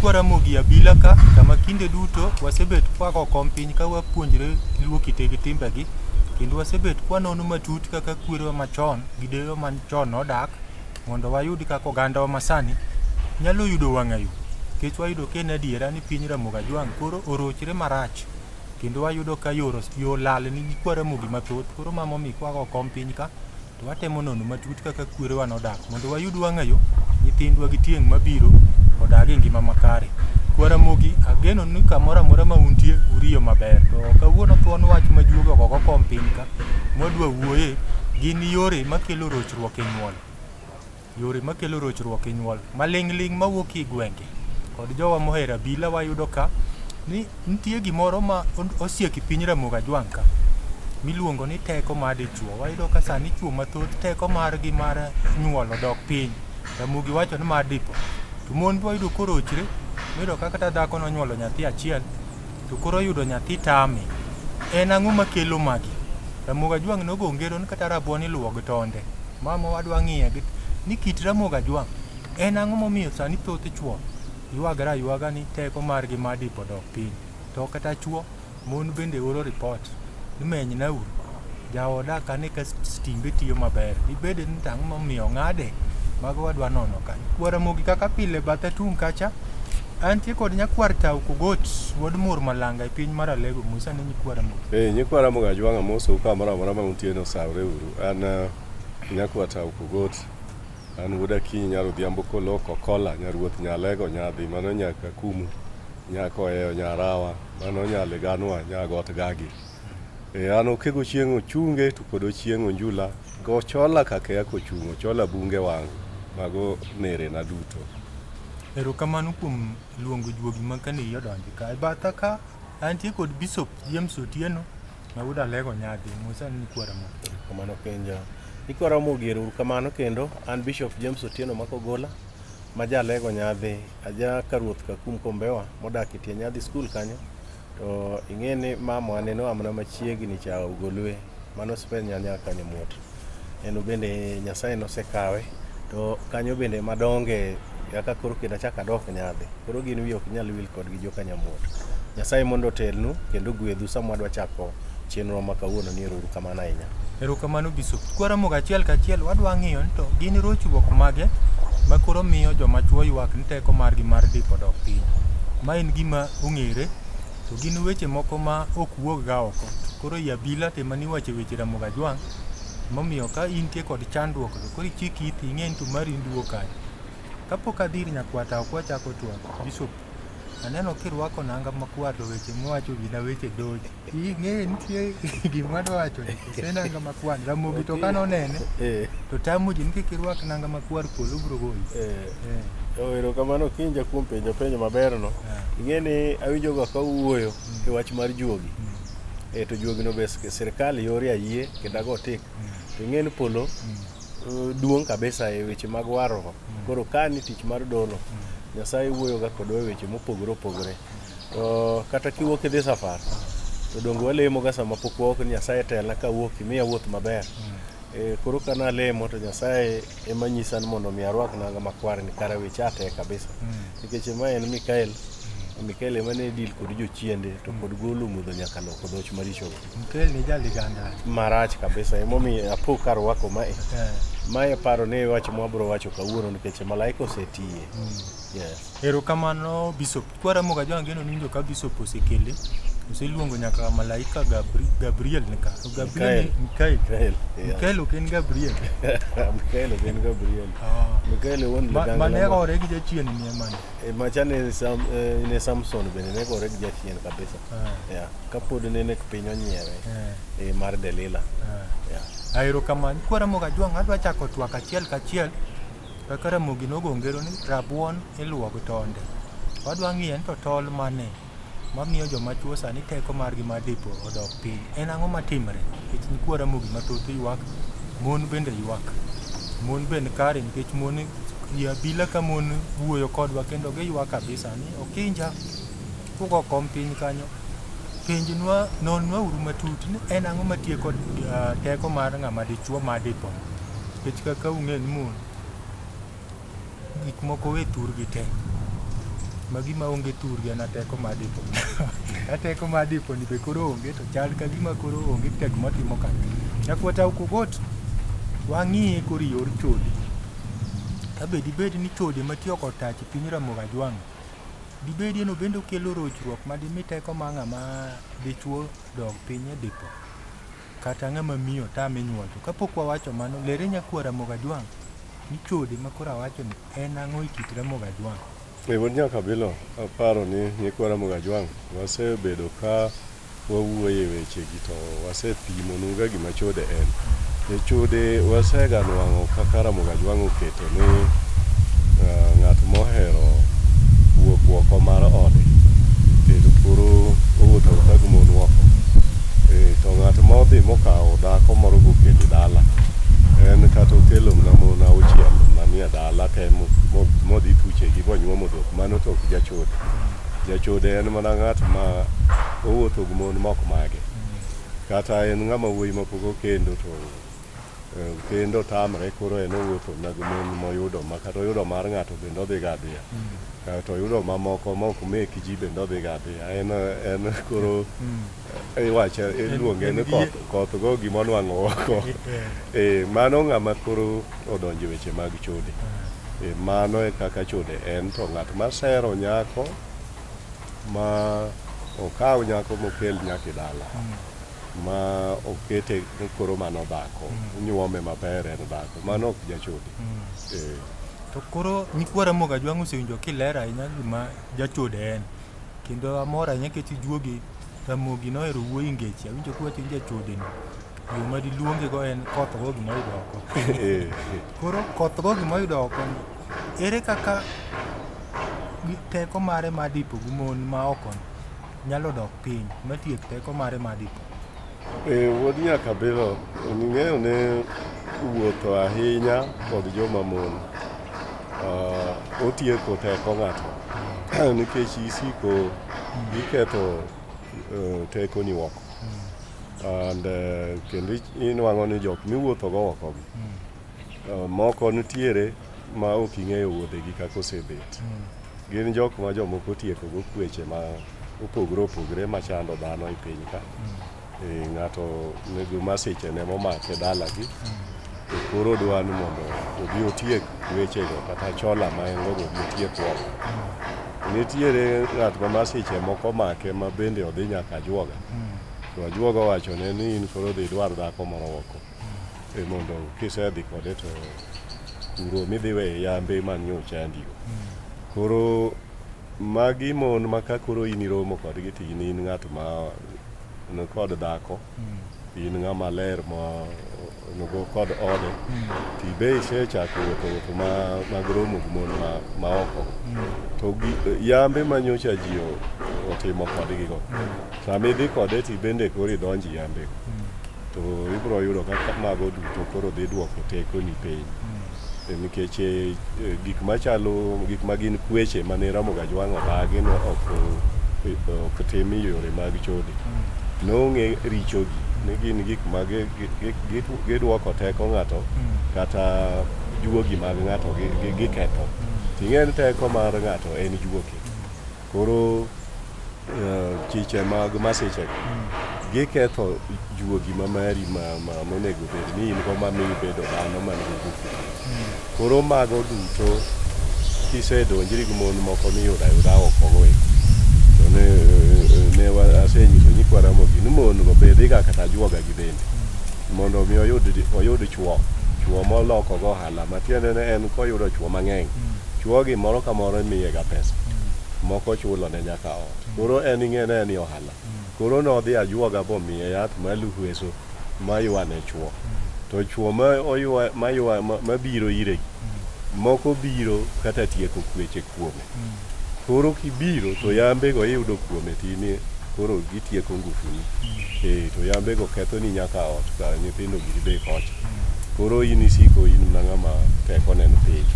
kwara mogi Abila ka kama kinde duto wasebet kwako kom piny ka wapuonjre luwo kitegi timbegi kendo wasebet kwanono matut kaka kwerewa machon gi deyewa machon nodak mondo wayud kaka ogandawa masani nyalo yudo wang'ayo nikech wayudo ka en adiera ni piny Ramogi Ajwang' koro orochre marach kendo wayudo ka yo lal nigi kwara mogi mathoth koro mamomi kwago kom piny ka to watemo nono matut kaka kwerewa nodak mondo wayud wang'ayo nyithindwa gi tieng' mabiro odag e ngima makare. Kwara mogi ageno ni kamoro amora ma untie uriyo maber to kawuono thuon wach majuogo gogo kom piny ka mwadwa wuoye gin yore makelo rochruok e nyuol. Yore makelo rochruok e nyuol maling' mawuok e gwenge kod jowa mohero Abila wayudo ka ni nitie gimoro ma osieki piny Ramogi Ajwang' ka miluongo ni teko mar dichuo. Wayudo ka sani chuo mathoth teko margi mar nyuol odok piny. Ramogi wacho ni mar dipo to mon wayudo korochre wayudo ka kata dhako nonyuolo nyathi achiel to koro yudo nyathi tame. En ang'o makelo magi? Ramogi Ajwang' nogo ngero ni kata rabuon iluwo gi tonde. Mama wadwa ng'iye ni kit Ramogi Ajwang' en ang'o momiyo sani thoth chuo ywaga ni teko margi mar dipo dok piny. To kata chuo mon bende oro ripot ni menynauru jaoda kane ka stimbe tiyo maber dibede ni tang'o momiyo ng'ade mago wadwa nono ka. Kwara mogi kaka pile bathe tung kacha antie kod nyakwar tau kogot wuod mur malanga e piny mar Alego Musa ni nyikwara mogi. Nyikwara Ramogi Ajwang' amoso kamoro amora ma untie no sawre uru. An nyakwar tau kogot an wuod Akinyi nyarudhiambo koloko kola nyaruoth nyalego nyadhi mano nyaka kumu nyako eyo nyarawa mano nyale ganwa nyagot gagi. An okego chieng' ochunge to kod chieng' onjula go chola kake akochungo chola bunge wang' mago nere na duto. Erokamano kuom luongo juogi makane yodonje ka batha ka antie kod Bishop James Otieno ma wuod Alego nyadhi Musa ni kwara mogi. Kamano kenja ikwara mogi uru kamano kendo an Bishop James Otieno makogola maja Alego nyadhi aja karuoth ka kum kombewa modak e tie nyadhi skul kanyo to ing'eni mama aneno amna machiegni cha ugolwe mano spen nyanya kanyo mot en bende Nyasaye nosekawe to kanyo bende madonge kaka koro kenda chaka dok nyadhi koro gin wi ok nyal wil kod gi joka nyamot. Nyasaye mondo telnu kendo gwedhu sama dwa chako chenro ma kawuono ni uru kamano ahinya. Erokamano Bishop. Kwara mogi achiel kachiel wadwa ng'iyo ni to gin rochruok mage ma koro miyo joma chuo ywak ni teko margi mar dipo dok piny. Ma en gima ong'ere to gin weche moko ma ok wuog ga oko. Koro Abila tema ni wache weche Ramogi Ajwang' momiyo ka intie kod chandruok to koro chiki iti ing'eni to mari nduo kanyo. Kapok adhir nyakwata ok wachako twak Bishop aneno kirwako nanga makwar to weche mwacho gina weche doji ing'e nitie gima dwacho ni nanga makwar Ramogi to kanonene to tamuji ni kirwak nanga makwar polo bro goyi. Erokamano kinja kuom penjo maber no. Ing'eni awinjo go ka wuoyo e wach mar juogi. To juogi no bes sirkal yore ayie kendo go tik. To ing'eni polo duong' kabisa e weche mag waro koro kani tich mar dolo Nyasaye wuoyo ga kod weche mopogore to kata kiwuok idhi safar to dongo walemo ga sama pok wuok Nyasaye telna ka wuok imiya wuoth maber. Koro kana lemo to Nyasaye ema nyisa ni mondo mi arwak nanga makwar ni kara weche ate kabisa nikech ma en Mikael ema ne dil kod jochiende to kod golo mudho nyaka loko dhoch maricho. Mikael ni jaliganda marach kabisa emomi apo kar wako mae paro ne wach mwabro wacho kawuono nikech malaika osetiye. Yes. Erokamano Bishop. Kwara Ramogi Ajwang' geno ninjo ka Bishop osekele oseluongo nyaka malaika Gabriel nika Mikael oken Gabriel. Mikael oken Gabriel. Mikael won leganga mane gore gi jachien ni emane machane ne Samson bende ne gore gi jachien kabisa. Kapod ne piny onyiewe mar Delila. Erokamano Kwara Ramogi Ajwang' adwa chako twak achiel kachiel kaka Ramogi nogo ngero ni rabuon iluwo gi tonde. Wadwa ng'iye to tol mane mamiyo joma chuo sani teko margi mar dipo odok piny. En ang'o matimre? Nikech ni Kwara Ramogi mathoth ywak, mon bende ywak. Mon bende kare nikech mon Abila ka mon wuoyo kodwa kendo giywak kabisa ni okinja kugo kom piny kanyo. Penjnwa nonwa uru matut ni en ang'o matie kod teko mar ng'ama dichuo mar dipo. Nikech kaka ung'e ni mon gik moko we thurgi te. ma gima onge turgi na teko mar dipo. Teko mar dipo ni be koro onge to chal ka gima koro onge teko matimo ka. Nyakwata Ukokot wang'iye koro yor chode. Kabe dibed ni chode matiyo kod tach piny Ramogi Ajwang'. Dibedi no bende kelo rochruok ma dimi teko ma ng'ama dichuo dog piny e dipo. Kata ng'ama miyo tame nyuol. To kapok wawacho mano, lere nyakwa Ramogi Ajwang' ni chode ma koro awacho ni en ang'o e kit Ramogi Ajwang'. Wuod nyaka Abilo, aparo ni nyakwa Ramogi Ajwang' wasebedo ka wawuoye weche gi to wasepimo nuga gima chode en. E chode wasega nwang'o kaka Ramogi Ajwang' oketo ni ng'at mohero wuok oko mar ode kendo koro owuotho ka gimon oko. To ng'at modhi mokawo dhako moro gokelo dala en kata okelo mana mon auchiel manie dala te modhi tuche gi monyuomo dhok, mano to ok jachode. Jachode en mana ng'at ma owuotho gi mon mok mage, kata en ng'ama wuoyi mapok okendo to kendo tamre koro en owuotho mag mon moyudo ma kata oyudo mar ng'ato bende odhi ga adhiya, kata oyudo mamoko mok mek ji bende odhi ga adhiya. En koro iwache iluonge ni koth go gima onwang'o oko. Mano ng'ama koro odonjo weche mag chode. Mano e kaka chode en. To ng'at ma sero nyako ma okaw nyako mokel nyaka dala ma okete koro mano dhako, nyuome maber en dhako, mano ok jachode. To koro nyikwa Ramogi Ajwang' osewinjo kilera ahinya gima jachode en, kendo amor ahinya kech juogi Ramogi nohero wuoyi ngeche. Awinjo kuwacho ni jachode no yo ma diluonge go en koth go gima oyudo oko. Koro koth go gima oyudo oko ere kaka teko mare ma dipo gi mon ma oko nyalo dok piny matiek teko mare ma dipo. Wuod nyaka Abilo, ng'eyo ne wuotho ahinya kod joma mon otieko teko ng'ato nikech isiko giketho teko ni oko. And kendo inwang'o ni jok miwuotho go oko moko nitiere ma ok ing'eyo wuodhegi kaka osebet. Gin jok ma jomoko tieko go kweche ma opogore opogore machando dhano e piny ka. Ng'ato nego masiche ne momake dalagi, to koro dwa ni mondo obi otiek wechego kata chola ma en godo obi otiek oko. Nitiere ng'at ma masiche moko make ma bende odhi nyaka ajuoga. To ajuoga owachone ni in koro dhi dwar dhako moro oko. Mondo kisedhi kode to uro midhi we yambe man nyo chandigo. Koro magi mon ma ka koro in iromo kodgi to in ng'at ma kod dhako, in ng'ama ler ma nogo kod ode, tibe isechako wuotho mag romo gi mon ma oko. To yambe manyocha ji otimo kodgi go, sama idhi kode tibende koro idonji yambe go, to ibiro yudo kaka mago duto koro dhi duoko teko ni piny. Nikech gik ma gin kweche mane Ramogi Ajwang' odagi no ok timi yore mag chode. Nong'e richogi ni gin gik ma giduoko teko ng'ato kata juogi mag ng'ato giketho. Ting'en teko mar ng'ato en juogi. Koro chiche mag masiche giketho juogi ma mari ma monego bed ni in go mamiyo bedo dhano man gi ngufu. Koro mago duto kisedonjri gi mon moko miyudo ayuda oko go eko. To ne asenyiso nyikwa Ramogi ni mon go bedhi ga kata ajuoga gi bende mondo mi oyud chuo moloko go ohala, matiende ne en koyudo chuo mang'eny, chuo gi moro ka moro miye ga pesa, moko chulo ne nyaka ot. Koro en ing'ene ni ohala. Koro nodhi ajuoga bo miye yath maluhweso maywane chuo. To chuo mabiro ire moko biro kata tieko kweche kuome. Koro kibiro to yambe go iyudo kuome tini koro gitieko ngufuni. To yambe go ketho ni nyaka ot ka nyithindo gibe kocha. Koro in isiko in ng'ama teko nen piny.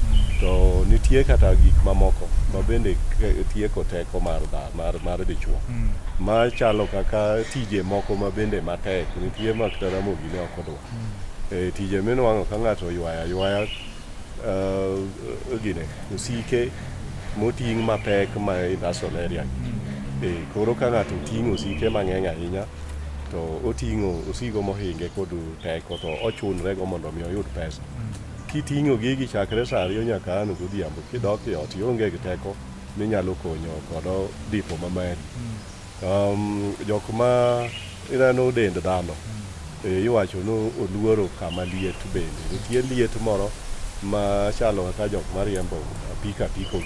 To nitie kata gik mamoko ma bende tieko teko mar dichuo. Ma chalo kaka tije moko ma bende matek, nitie ma kata Ramogi ne ok odwa. Tije minwang'o ka ng'ato ywaya gine osike moting' mapek ma industrial area. Koro ka ng'ato ting'o osike mang'eny ahinya to oting'o osigo mohinge kod teko to ochunrego mondo mi oyud pesa. Kiting'o gigi chakre sa 2 nyaka 4 godhiambo kidok e ot ionge gi teko minyalo konyo kodo dipo mamari. Jok ma ineno dend dhano iwacho ni oluoro kama liet bende. Nitie liet moro ma chalo kaka jok mariembo apiko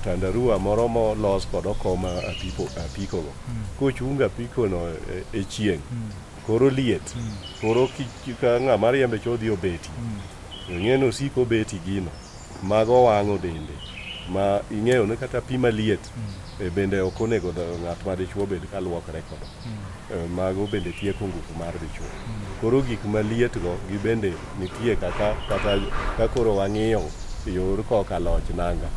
tandarua moro molos kod okoma apikogo. Kochunga apikono e chieng' koro liet. Koro ka ng'ama riembe chodhi obeti. Ing'eno osiko beti gino mago wang'o dende ma ing'eyo ni kata pi maliet bende ok onego ng'at ma dichuo bed ka luokre kodo. Mago bende tieko ngufu mar dichuo. Koro gik maliet go gibende nitie kata ka koro wang'iyo yor koka loch nanga.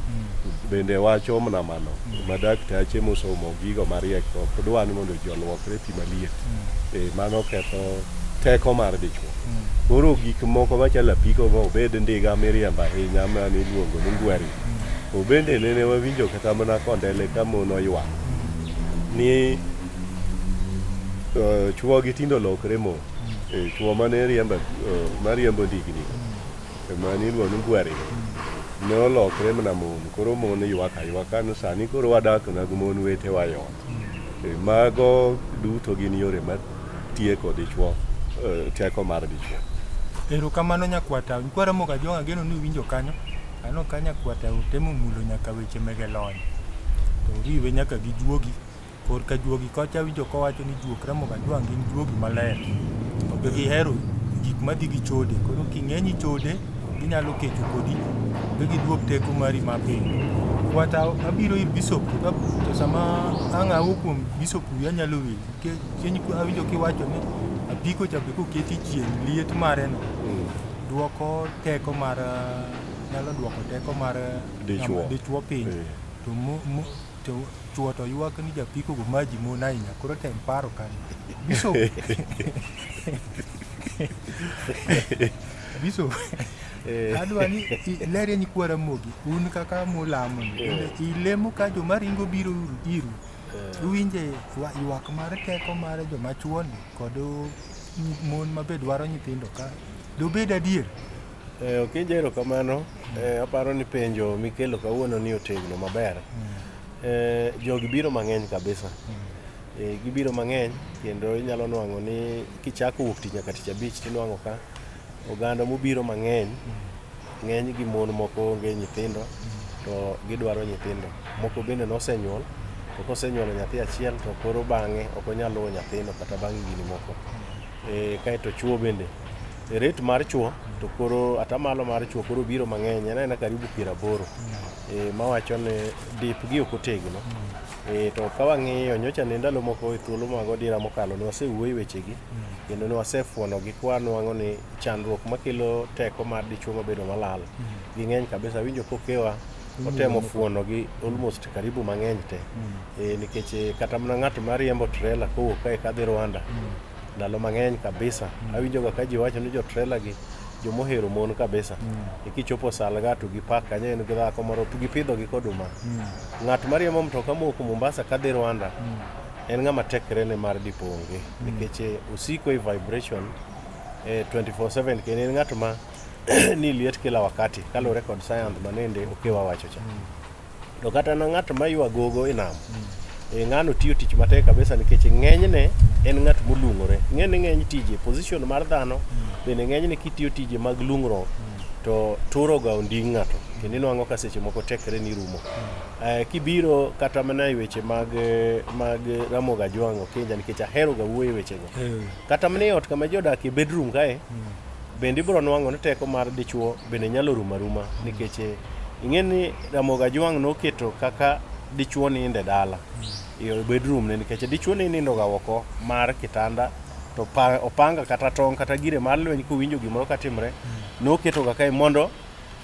Bende wacho mna mano ma daktache mosomo gigo mariek ok dwa ni mondo ji oluokre pi maliet. Mano ketho teko mar dichuo. Koro gik moko machalo apiko go obed ndiga miriembo ahinya ma niluongo ni ngweri. Obende nene wawinjo kata mana kondele ka mon oywak ni chuo gi tindo lokre mo. Chuo mane mariembo ndigni ma niluongo ni ngweri ne olokre mana mon. Koro mon ywak aywaka ni sani koro wadak na gi mon wetewa e ot. Mago duto gin yore ma tieko dichuo teko mar dichuo. Erokamano nyakwata. Nkwara moga jonga geno ni winjo kanyo. Ano ka nyakwata utemo mulo nyaka weche mege lony. To riwe nyaka gi juogi. Kor ka juogi kocha winjo kowacho ni juok Ramogi Ajwang' gin juogi maler. To be gihero gik madhi gi chode. Koro king'enyi chode ginyalo kecho kodi. Be giduok teko mari mapiny. Kwata abiro ir Bishop to sama ang'awo kuom Bishop anyalo winjo. Chieng' awinjo kiwacho ni apiko cha be koketi chieng' liet mare no duoko teko mar nyalo duoko teko mar dichuo piny. To chuo to ywak ni japiko go maji mon ahinya. Koro tem paro kanyo. Bishop adwa ni lere ni kwara mogi un kaka mulamo ilemo ka joma ringo biro iru uwinje ywak mar teko mar joma chuo ni kod mon mabe dwaro nyithindo ka dobed adier. Ok erokamano. Aparo ni penjo mikelo kawuono ni otegno maber. Jogi biro mang'eny kabisa. Gibiro mang'eny kendo inyalo nwang'o ni kichako wuok tich nyaka tich abich tinwang'o ka oganda mobiro mang'eny ng'eny gi mon moko onge nyithindo to gidwaro nyithindo. Moko bende nosenyuol to kosenyuolo nyathi achiel to koro bang'e ok onyal luwo nyathino kata bang'e gini moko. Kaeto chuo bende rate mar chuo to koro atamalo mar chuo koro biro mang'eny en karibu 80. Mawacho ni dip gi ok otegno. To ka wang'iyo nyocha ne ndalo moko e thuolo mag odira mokalo ne wasewuoyo wechegi kendo ne wasefuono gi kwanwang'o ni chandruok makelo teko mar dichuo mabedo malal ging'eny kabisa. Winjo kokewa otemo fuono gi almost karibu mang'eny te. Nikech kata mana ng'at mariembo trailer kowuok kae kadhi Rwanda ndalo mang'eny kabisa awinjoga ka ji wacho ni jo trailer gi jomohero mon kabisa. Kichopo Salga to gipak kanyo en gi dhako moro to gipidho gi koduma. Ng'at mariembo mtoka moko Mombasa kadhi Rwanda en ng'ama tekre ne mar dipo onge nikech osiko e vibration 24/7 kendo en ng'at ma ni liet kila wakati kalore kod science manende okewa wacho cha. To kata na ng'at maywa gogo e nam ng'ano tiyo tich matek kabisa nikech ng'enyne en ng'at molung'ore. Ng'eny tije position mar dhano bende ng'enyne kitiyo tije mag lung'ro to turo ga onding' ng'ato kendo inwang'o ka seche moko tekre ni rumo. Kibiro kata mana e weche mag Ramogi Ajwang' Okinja nikech ahero ga wuoyo wechego. Kata mana e ot kama jodak e bedroom kae bende ibiro nwang'o ni teko mar dichuo bende nyalo rumaruma nikech ing'eni Ramogi Ajwang' noketo kaka dichuo ninde dala e bedroom ne nikech dichuo ne nindo ga oko mar kitanda to opanga kata tong' kata gire mar lweny kowinjo gimoro katimre noketo ga kae mondo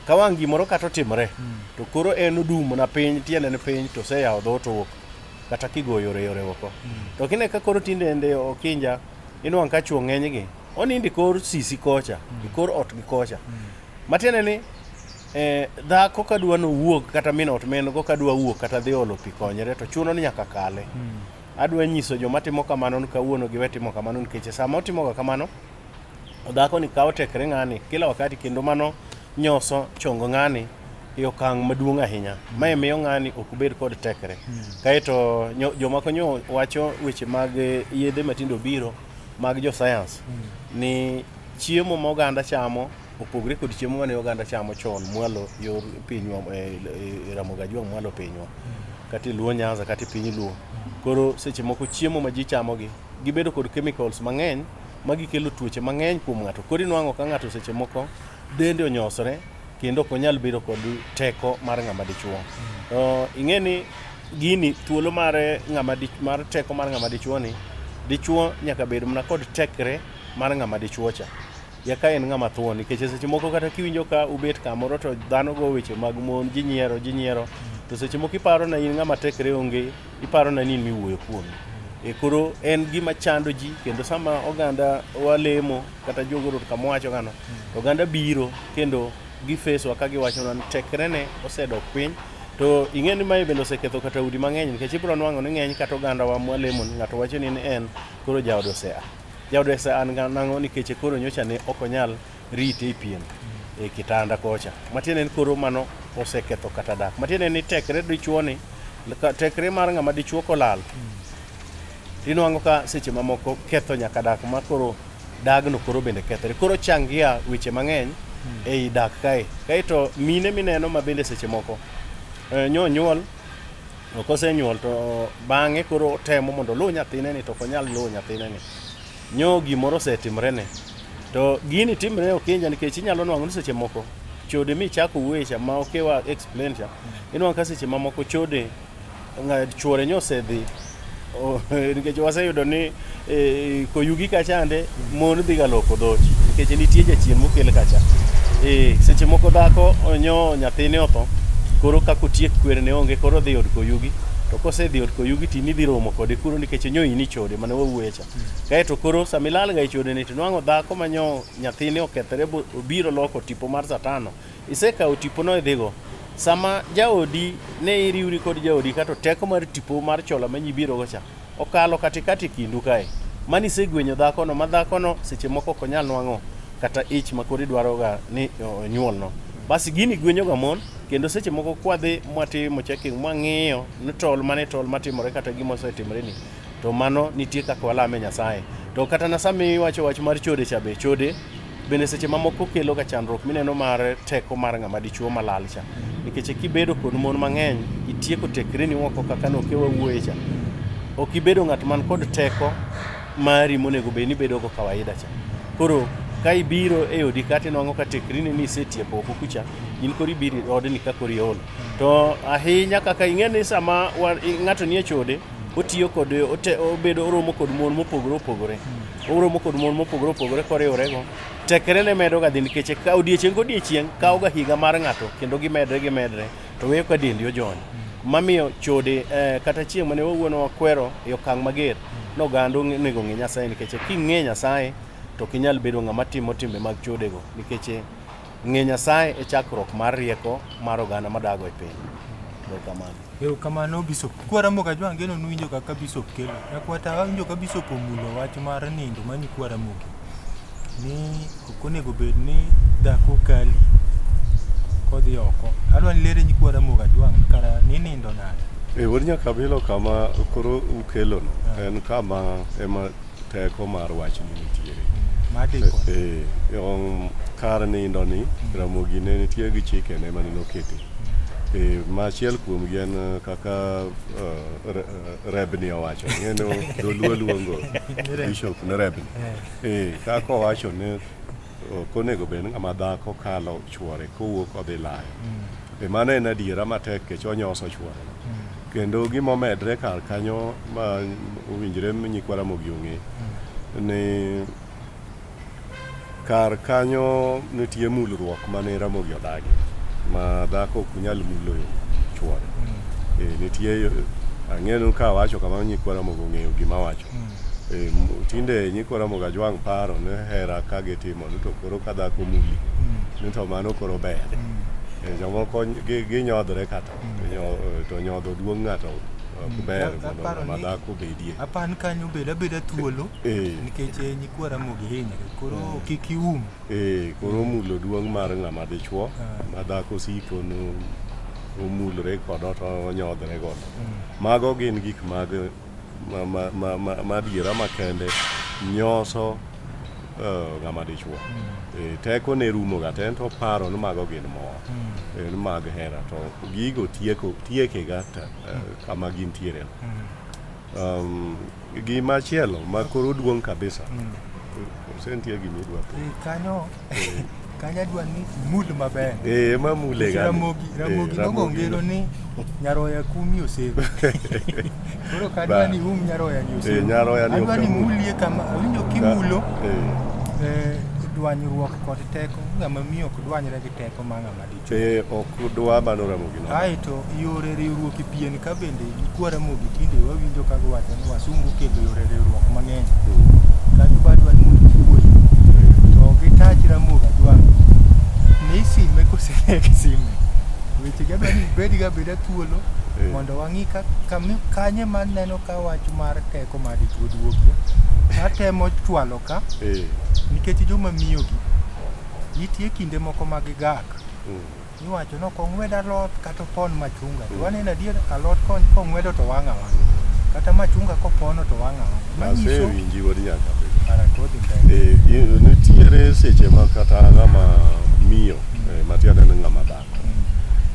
ka wang' gimoro kata otimre to koro en odum na piny tiende ne piny to seyawo dhoot owuok kata kigoyo yore oko. To kine ka koro tinde Okinja inwang' ka chuo ng'eny gi onindi kor sisi kocha kor ot gi kocha matiende ni dhako kadwa nowuok kata min ot men go kadwa wuok kata dhi olo pi konyre to chuno ni nyaka kale. Adwa nyiso joma timo kamano ni kawuono giwe timo kamano nikech sama otimo kamano dhako ni kawo tekre ng'ani kila wakati kendo mano nyoso chongo ng'ani e okang' maduong' ahinya. Mae miyo ng'ani ok obed kod tekre. Kaeto joma konyo wacho weche mag yedhe matindo biro mag jo science ni chiemo ma oganda chamo opogre kod chiemo mane oganda chamo chon mwalo yor pinywa Ramogi Ajwang' mwalo pinywa kata Luo Nyanza kata piny Luo. Koro seche moko chiemo ma ji chamogi gibedo kod chemicals mang'eny ma gikelo tuoche mang'eny kuom ng'ato. Koro inwang'o ka ng'ato seche moko dende onyosore kendo ok onyal bedo kod teko mar ng'ama dichuo. Ing'e ni gini thuolo mar teko mar ng'ama dichuo ni, dichuo nyaka bed mana kod tekre mar ng'ama dichuo cha. Ya ka en ng'ama thuon nikech seche moko kata kiwinjo ka ubet kamoro to dhano go weche mag mon ji nyiero to seche moko iparo na in ng'ama tekre onge, iparo na ni miwuoyo kuom. Koro en gima chando ji kendo sama oganda walemo kata jogoro kama wacho gano oganda biro kendo gifeso ka giwacho na tekre ne osedok piny. To ing'e ni mae bende oseketho kata udi mang'eny nikech ibiro nwang'o ni ng'eny kata oganda wa mwalemo ng'ato wacho ni en koro jaod osea. Jaod osea an nang'o nikech koro nyocha ne ok onyal rite e piem e kitanda kocha. Matiende ni koro mano oseketho kata dak. Matiende ni tekre dichuo ni tekre mar ng'ama dichuo kolal. Inwang'o ka seche mamoko ketho nyaka dak ma koro dagno koro bende kethre. Koro changia weche mang'eny ei dak kae. Kaeto mine mineno ma bende seche moko nyuol kosenyuol to bang'e koro temo mondo lu nyathine ni to ok onyal lu nyathine ni. Gimoro osetimrene. To gini timre okinja nikech inyalo nwang'o ni seche moko chode michako wuoye ma okewa explain cha. Inwang'o ka seche mamoko chode chuore nyosedhi nikech waseyudo ni koyugi kachande mon dhi ga loko dhochi nikech nitie jachien mokel kacha. Seche moko dhako onyo nyathine otho koro kako tiek kwerne onge koro dhi od koyugi to kosedhi od koyugi tini dhi romo kode kuro nikech nyo ini chode mane wawuoye cha. Kaeto koro samilal ga i chode ni tinwang'o dhako manyo nyathine okethre obiro loko tipo mar satano. Isekawo tipo no idhigo sama jaodi ne iriwri kod jaodi kato teko mar tipo mar chola manyibiro gocha okalo katikati kindu kae mani segwenyo dhako no ma dhako no seche moko ok onyal nwang'o kata ich ma kodi dwaro ga ni nyuol no. Basi gini gwenyo ga mon kendo seche moko kwadhi mwatimo checking mwang'iyo ni tol matimore kata gima osetimore ni to mano nitie kaka walame Nyasaye. To kata na sami wacho wach mar chode cha be chode bende seche mamoko kelo ga chandruok mineno mar teko mar ng'ama dichuo malal cha. Nikech kibedo kod mon mang'eny itieko tekre ni woko kaka nokewa wuoye cha. Ok ibedo ng'at man kod teko mari monego be ni bedo go kawaida cha. Koro ka ibiro e odi kata nwang'o ka tekrini ni isetieko oko kucha in koro ibiro odni ka koro iol. To ahinya kaka ing'e ni sama ng'ato nie chode otiyo kod obedo oromo kod mon mopogore opogore koriworego tekre ne medo ga dhi nikech ka odiechieng' kawo ga higa mar ng'ato kendo gimedre to weyo ka dendi ojony mamiyo chode kata chieng' mane wawuono wakwero e okang' mager no gando onego ng'e Nyasaye nikech king'e Nyasaye to kinyal bedo ng'ama timo timbe mag chodego nikech ng'e Nyasaye e chakruok mar rieko mar oganda madago e piny. Kamano Bishop kwara Ramogi Ajwang' geno nuwinjo kaka Bishop kelo nakwata winjo ka Bishop omulo wach mar nindo manyi kwara Ramogi ni ok onego bed ni dhako kali kodhi oko. Adwa ni lere nyi kwara Ramogi Ajwang' kara ni nindo nade? Wuod nyaka Abila kama koro ukelo no en kama ema teko mar wach ni nitiere. Kar nindo ni Ramogi ne nitie gi chike ne mane noketi. Machiel kuom gien kaka Rebni owacho ng'eno doluo luongo Bishop ne Rebni. Kaka owacho ne konego bed ng'ama dhako kalo chuore kowuok odhi layo. Mano en adiera matek kech onyoso chuore. Kendo gimomedre kar kanyo ma owinjore nyikwa Ramogi ong'e ni kar kanyo nitie mulruok mane Ramogi odagi ma dhako ok nyal mulo chuore. Nitie ang'eno ka wacho kama nyikwa Ramogi ong'eyo gima wacho. Tinde nyikwa Ramogi Ajwang' paro ne hera ka gitimo to koro ka dhako muli ni to mano koro ber. jomoko ginyodhore kata to nyodho duong' ng'ato ber mondo madhako bedie. Apan kanyo beda thuolo nikech nyikwara mogi hinyre koro kik ium. Koro mulo duong' mar ng'ama dichuo madhako siko no omulre kodo to onyodhre godo. Mago gin gik mag madiera makende nyoso ng'ama dichuo. Teko ne rumo ga to paro ni mago gin mor. En mag hera to gigo tieke gata kama gintiere. Gima chielo ma koro duong' kabisa. Sentie gimi dwa. Kanya dwa ni mul maber. Ma mule ga. Ramogi nogongero ni nyaroya kumi osego. Koro kadwa ni nyaroya ni osego. Nyaroya ni adwa ni mulie kama winjo kimulo. Dwanyruok kod teko ng'ama miyo ok dwanyre gi teko ma ng'ama dichuo. Ok dwa mano Ramogi no. Aito yore riwruok pien ka bende nikwara Ramogi tinde wawinjo ka giwacho ni wasungu kelo yore riwruok mang'eny. Kado badwa ni wuoyi to gitach Ramogi adwa ni sime koselek sime. Weche gadwa ni beda thuolo mondo wang'i kanye maneno ka wach mar teko ma dichuo duogie. Atemo chwalo ka nikech joma miyo gi nitie kinde moko mag gak niwacho no kong'wed alot kata pon machunga to waneno adier alot kong'wedo to wang'awa kata machunga kopono to wang'awa manyiso winji wodi nyaka nitiere seche ma kata ng'ama miyo matiende ni ng'ama dhako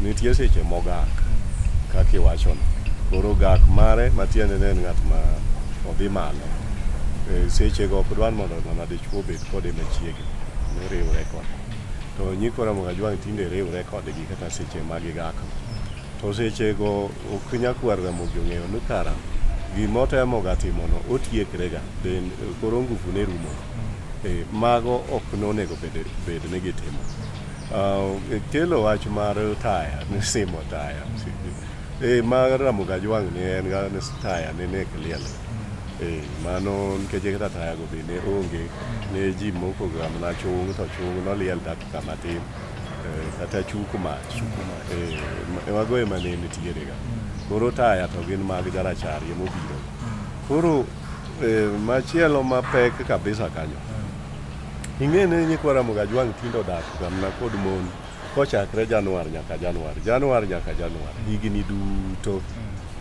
nitie seche mogak kaka iwachono koro gak mare matiende ni ng'at ma odhi malo seche go podwan mondo ng'ama dichuo bed kode machiegni riwre kode to nyikora Ramogi Ajwang' tinde riwre kodgi kata seche magigako to seche go ok nyakwar Ramogi ong'eyo ni kara gimotemoga timono otiekre ga koro ngufu ne rumo. Mago ok nonego bed ni gitimo. Kelo wach mar taya ni simo taya mar Ramogi Ajwang' ni en ga ni taya ni nek liel. Mano nikech kata taya go bende onge ne ji moko gamna chung to chung no liel dakika matin kata chuku mach mago ema ne nitiere ga. Koro taya to gin mag jarachar mobiro. Koro machielo mapek kabisa kanyo ing'e ni nyikwara Ramogi Ajwang' tindo dak gamna kod mon kochakre Januar nyaka Januar higni duto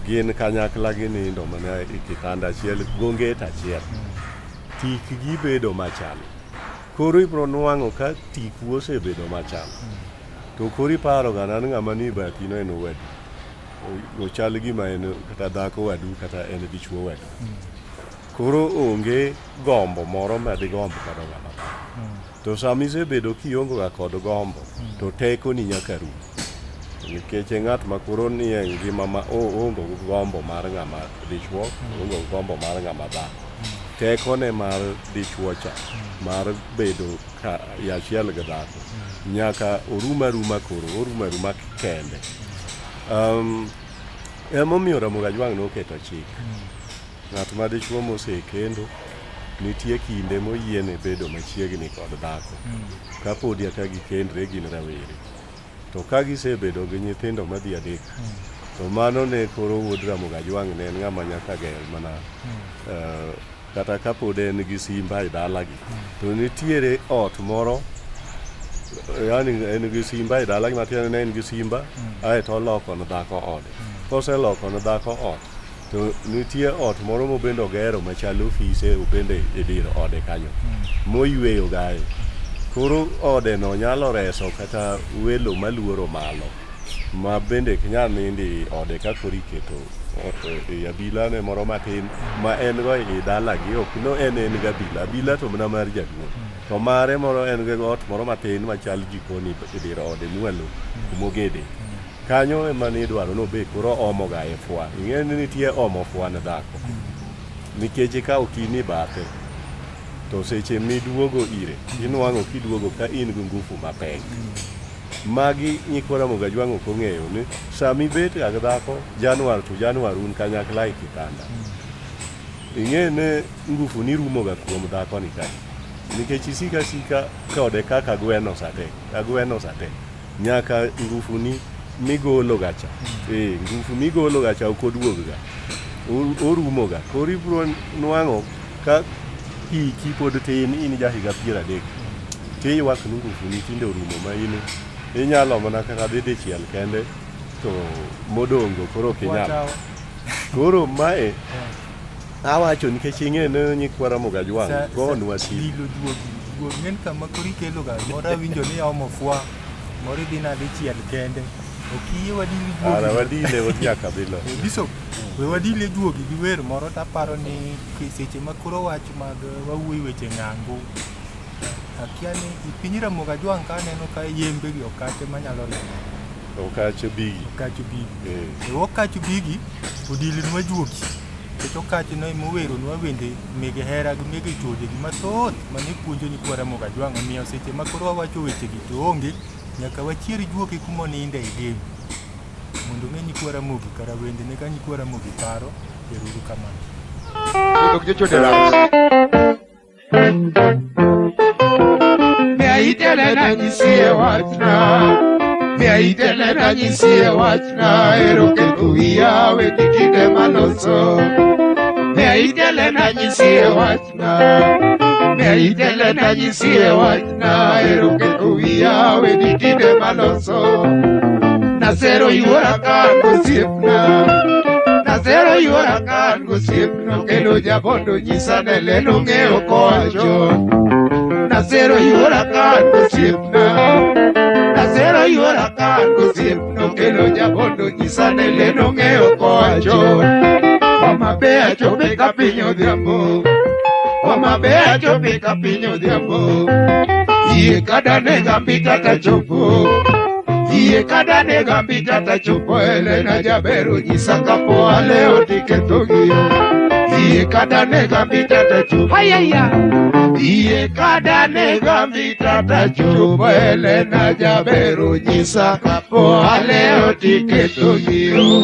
gin kanyakla ginindo mana e kitanda achiel gonget achiel tikgi bedo machal. Koro ibro nwang'o ka tiku osebedo machal to koro iparo ga nan ng'ama ni bathino en owadu ochal gima en kata dhako wadu kata en dichuo wadu. Koro onge gombo moro ma digombo kod ng'ama to sami isebedo kiongo ga kod gombo to teko ni nyaka rum nikech ng'at ma koro ni e ngima ma ongo gombo mar ng'ama dichuo ongo gombo mar ng'ama dhako teko ne mar dichuo cha mar bedo ka yachiel gi dhako nyaka oruma kende. Emomiyo Ramogi Ajwang' noketo chik ng'at ma dichuo mosekendo nitie kinde moyiene bedo machiegni kod dhako kapodi aka gikendre gin rawere to ka gisebedo gi nyithindo madhi adek to mano ne koro wuod Ramogi Ajwang' ne en ng'ama nyaka ger mana kata kapod en gi simba e dalagi to nitiere ot moro yani en gi simba e dalagi matiende ne en gi simba aeto oloko ne dhako ode koseloko ne dhako ot to nitie ot moro mobende ogero machalo ofise obende e dir ode kanyo moyweyo gae. Koro ode no nyalo reso kata welo maluoro malo ma bende kinyal nindi ode ka kori keto e Abila ne moro matin ma en go e dalagi ok no en ga Abila to mana mar jaduong' to mare moro en go ot moro matin machal jikoni e dir ode mwalo kumogede kanyo ema ni dwaro no be koro omo ga e fwa ing'e ni nitie omo fwa ne dhako nikech ka okini bathe to seche miduogo ire inwang'o kiduogo ka in gi ngufu mapek. Magi nyikwara Ramogi Ajwang' ok ong'eyo ni sami bet ga dhako Januar un kanyakla e kitanda ing'e ne ngufu ni rumo ga kuom dhako ni kae nikech sika kode kaka gweno sate nyaka ngufuni migolo gacha. Ngufu migolo gacha ok oduoga. Orumo ga. Koro ibro nwang'o ka hiki pod tin in ja higa 30. Tiywak ni ngufuni tinde orumo ma inyalo mana kaka dhi dichiel kende to modongo koro ok inyalo. Koro mae awacho nikech ing'e nyikwara Mogajwang' gonwa ti. Duog ng'en kama koro ikelo ga moro awinjo ni omo fwa moro idhi nade chiel kende. Okiye wadili duogi. Ara wadile watiaka bilo. Bishop, we wadile duogi gi wer moro taparo ni seche ma koro wach mag wawuoyi weche ng'ango. Akia ni piny Mogajwang' ka neno ka yembe gi okate manyalo ringo. Okacho bigi. Okacho bigi. Okacho bigi odili nwa juogi. Kecho okacho no imowero nwa wende mege hera gi mege chode gi mathoth mane puonjo nyikwara Mogajwang' omiyo seche ma koro wawacho weche gi to onge nyaka wachier juogi kuma oninde e game mondo ng'e nyikwara Mogi kara wende ne ka nyikwara Mogi paro eruru kamano. Itele na nyisie wachna ero ke tuya we dikide maloso. Itele na nyisie wachna ero ke tuya we dikide maloso. Nasero yuora kan gosiepna kelo jabondo nyisa ne lelo ng'eyo kowacho. Nasero yuora kan gosiepna kelo jabondo nyisa ne lelo ng'eyo kowacho. Omabe achope ka piny odhiambo. Yie kada nega mbita tachopo Elena jabero nyisa kapo aleo tiketo giro. Yie kada nega mbita tachopo Elena jabero nyisa kapo aleo tiketo giro.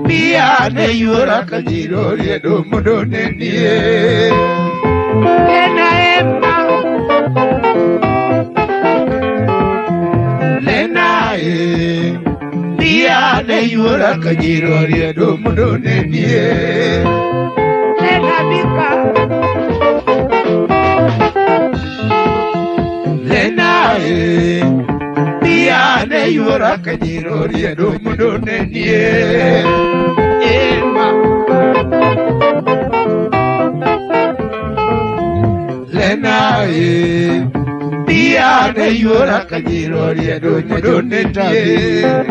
Pia ne yuora kajiro riedo mondo nenie. Pia ne yuora kajiro riedo mondo nenie. Pia ne yuora kajiro riedo mondo nenie. Pia ne yuora kajiro riedo mondo nenie.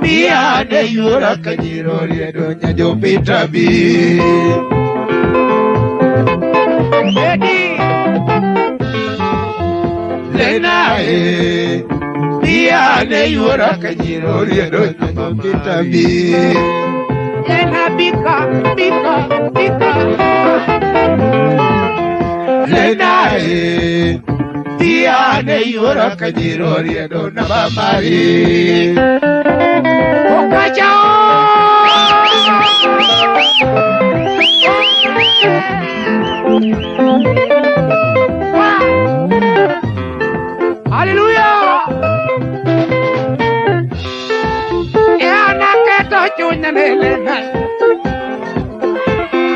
Pia ne yuora kajiro riedo nyajo pita bi. Pia ne yuora kajiro riedo nyajo pita bi. Pia ne yuora kajiro riedo namba mari. Hallelujah. Eana keto chunya nelena.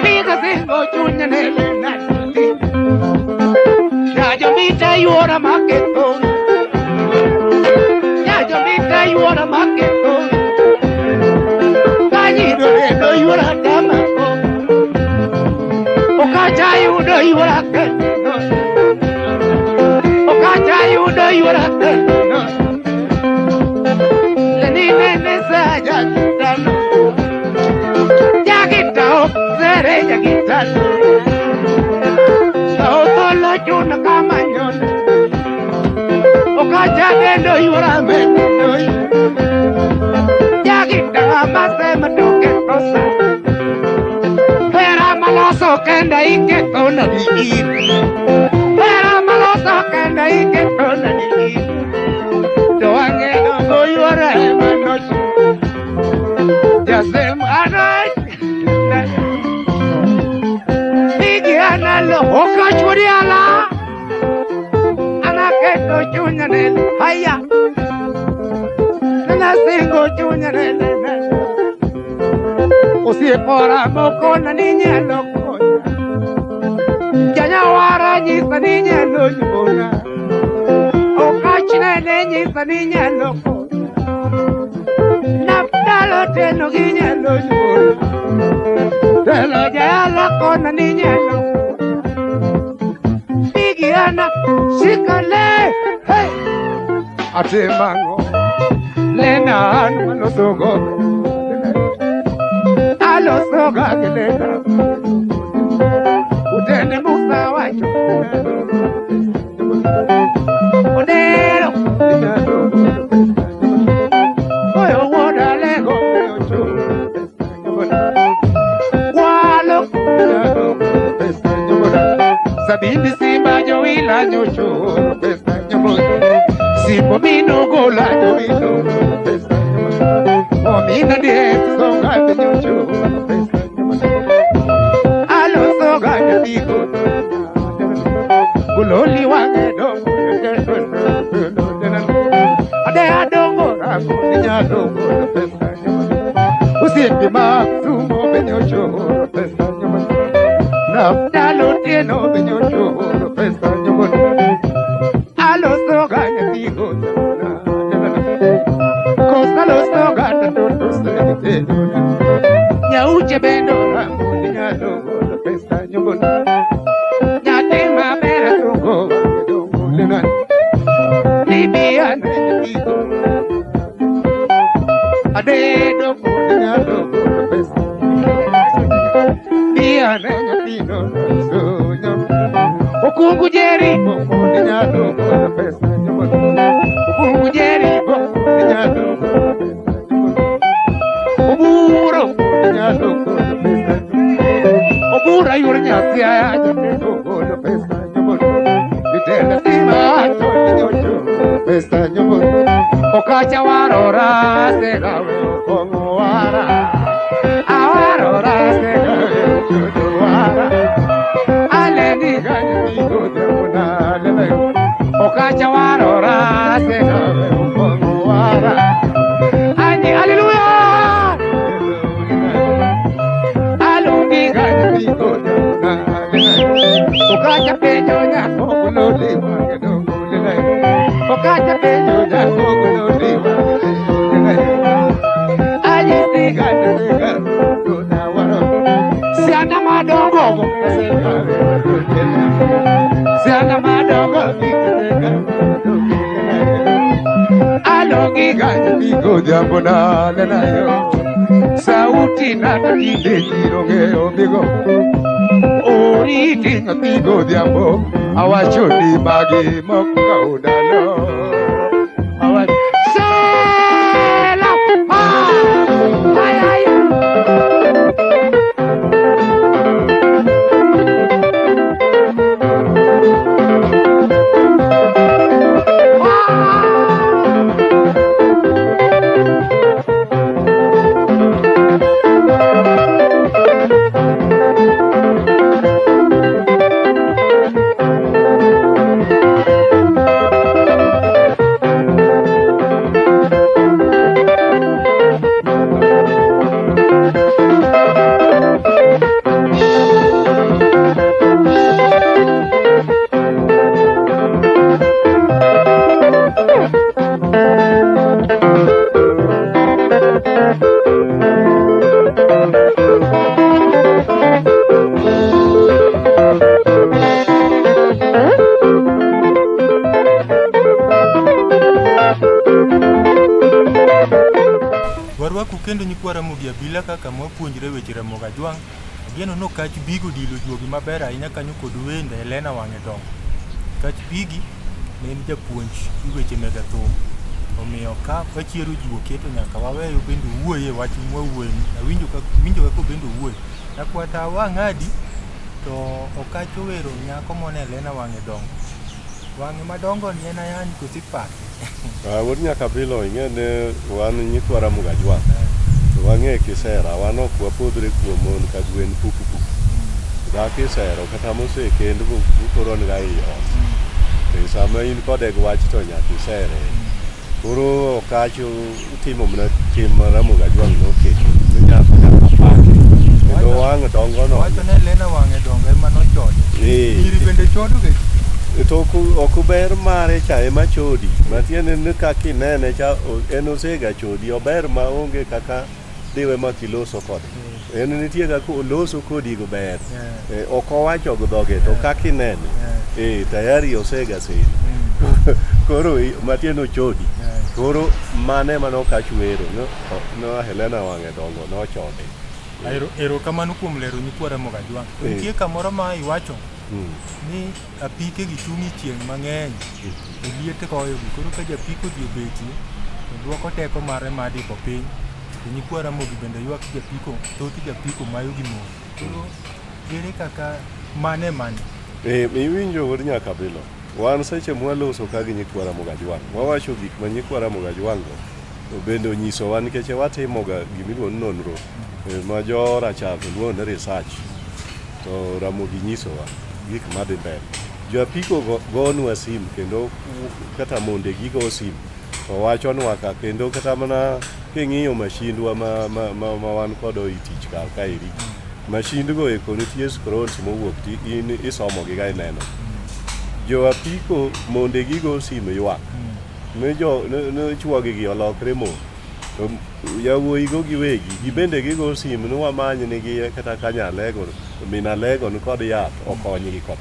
Pika singo chunya nelena. Yajo mita yuora maketo. Kanyido redo yuora tamako. Okacha yudo yuora kendo. Lenine nesa jagitano. Sere jagitano. Tolo chuna kamanyon. Okacha kendo yuora mendo. Jagitano mase maduke prosa. Vera maloso kenda iketona diir Hera maloso kenda iketona diir Doange dongo yuara emanos Jasem anay Nigi analo okachuri ala Anaketo chunyanel haya Nana singo chunyanel Usipora mokona niña lokonya Janya wara nyisa niña lokonya Okachine nyisa niña lokonya Napdalo teno giña lokonya Telo jaya lakona niña lokonya Bigiana sikale Hey Atimango Lena anu losogo Los hogas que le dan Utene musa wacho Odero Oyo woda lego Walo Sabindi simba yo ila nyocho Simbo mino gola yo ilo Omina de songa de nyocho Kuloli wange dongo Ade adongo rango niña dongo pesa Usipi maksumo benyo choro pesa Napdalo tieno benyo choro pesa Alo soga nyatigo Kosta lo soga tanto se Nyauche bendo rango niña dongo pesa Nyatima mera dongo lenan Libya netigo Ade dongo niña dongo pesa Libya netino soño Okungu jeri dongo niña dongo pesa Okungu jeri dongo niña dongo pesa Oburo niña dongo pesa Obura yurnya siya dongo pesa Vitela sima dongo pesa Okacha warora se gawe kongwara Awarora se gawe kongwara Aleni ganyi godemuna lele Okacha warora se gawe kongwara Ani hallelujah Alungi ganyi godemuna lele Okacha pecho nyako kuloli wange dongo lele Okacha pecho nyako kuloli wange lele Aji tiga tiga kuna waro Siana madongo Siana madongo Alongi ganyi godemuna lele yo Sauti na tulinde jironge obigo Ori tinga tigo diambo Awacho di magi moka udalo Awacho Sela Ay ay Warwaku kendo nyikwara mugi Abila kaka mwapuonjre weche Ramogi Ajwang'. Ageno no kach bigo dilo juogi maber ahinya kanyo kod wende Helena wang'e dongo. Kach bigi ne en japuonj weche mega thum. Omiyo ka wachiero jiwo keto nyaka waweyo bendo wuoye wach mwawuoye. Winjo kako bendo wuoye. Nakwata wang'adi to okacho wero nyako mone lena wang'e dongo. Wang'e madongo ni en ayany kosipake. Wuod nyaka bilo ing'ene wan nyikwa Ramogi Ajwang'. Wang'e kisera wan ok wapodhre kuom mon ka gwen puku. Dhako isero kata mosekendo koron ga ei ot. Sama in kode gi wach to nyaka isere. Koro okacho timo mana tim Ramogi Ajwang' noketo. Nyaka pake. Kendo wang'e dongo no. Wacho ne lena wang'e dongo ema nochode. Iri bende chodo ke. To ok ber mare cha ema chodi. Matiende ni kaka inene cha en osega chodi. Ober ma onge kaka dewe ma kiloso kode. En nitie kaka oloso kodi go ber. Ok owacho go dhoge to kaka inene. Tayari osega seni. Koro matiende ochodi. Koro mane manokacho wero no Helena wang'e dongo nochode. Ero kamano kuom lero nyikwa Ramogi Ajwang'. Nitie kamoro ma iwacho ni apike gi chungi chieng' mang'eny e liete koyo gi. Koro ka japiko ji obeti to duoko teko mare madiko piny. To nyikwa Ramogi bende ywak japiko, thoth japiko mayo gi mon. Koro ere kaka mane. Iwinjo wuod nyaka bilo. Wan seche mwaloso ka gi nyikwa Ramogi Ajwang'. Wawacho gik ma nyikwa Ramogi Ajwang' go. To bende onyisowa nikech watimoga gimiluongo nonro ma jo rachar luongo ni research. To Ramogi nyisowa gik madhi mbele. Jo apiko gonwa sim kendo kata monde gigo sim. To wachonwa ka kendo kata mana king'iyo mashindwa ma wan kodo itich kar kaeri. Mashindgo eko nitie scrolls mowuok in isomo gi ga ineno. Jo apiko monde gigo sim ywak. Ne chwogi gi olokre mo. To yawuoyi go giwegi gibende gigo sim ni wamany nigi kata kanyalego minalego ni kod yath okonygi kod.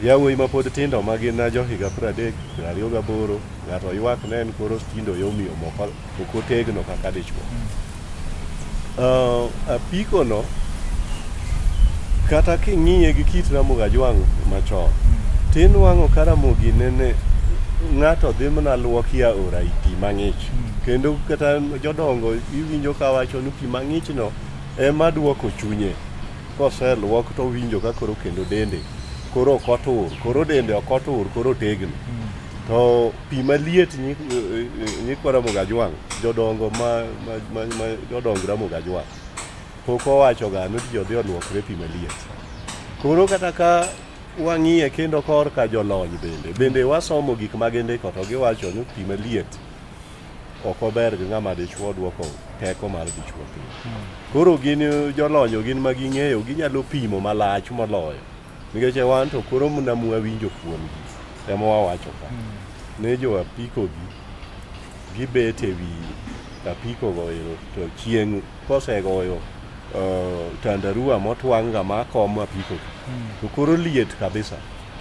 Yawuoyi ma pod tindo ma gin jo higa 30, 28 ng'ato ywak ne en koro tindo yomiyo moko ok otegno kaka dichwo. Apiko no kata king'iye gi kit Ramogi Ajwang' machon tin wang'o ka Ramogi nene ng'ato dhi mana luoki aora i pi mang'ich. Kendo kata jodongo iwinjo ka wacho ni pi mang'ich no ema duoko chunye. Koseluok to winjo ka koro kendo dende koro ok otur, koro dende ok otur, koro tegno. To pi maliet nyikwa Ramogi Ajwang', jodongo ma jodong Ramogi Ajwang' pok owacho ga ni ji odhi oluokre pi maliet. Koro kata ka wang'iye kendo kor ka jolony bende wasomo gik magindiko to giwacho ni pi maliet ok ober gi ng'ama dichwo duoko teko mar dichwo piny. Koro gin jolonyo gin ma ging'eyo ginyalo pimo malach moloyo. Nikech wan to koro mna mwawinjo kuomgi. Ema wawacho ka. Ne jo apiko gibet ewi apiko goyo to chieng' kosegoyo tandarua motwang' ga makom apiko. To koro liet kabisa.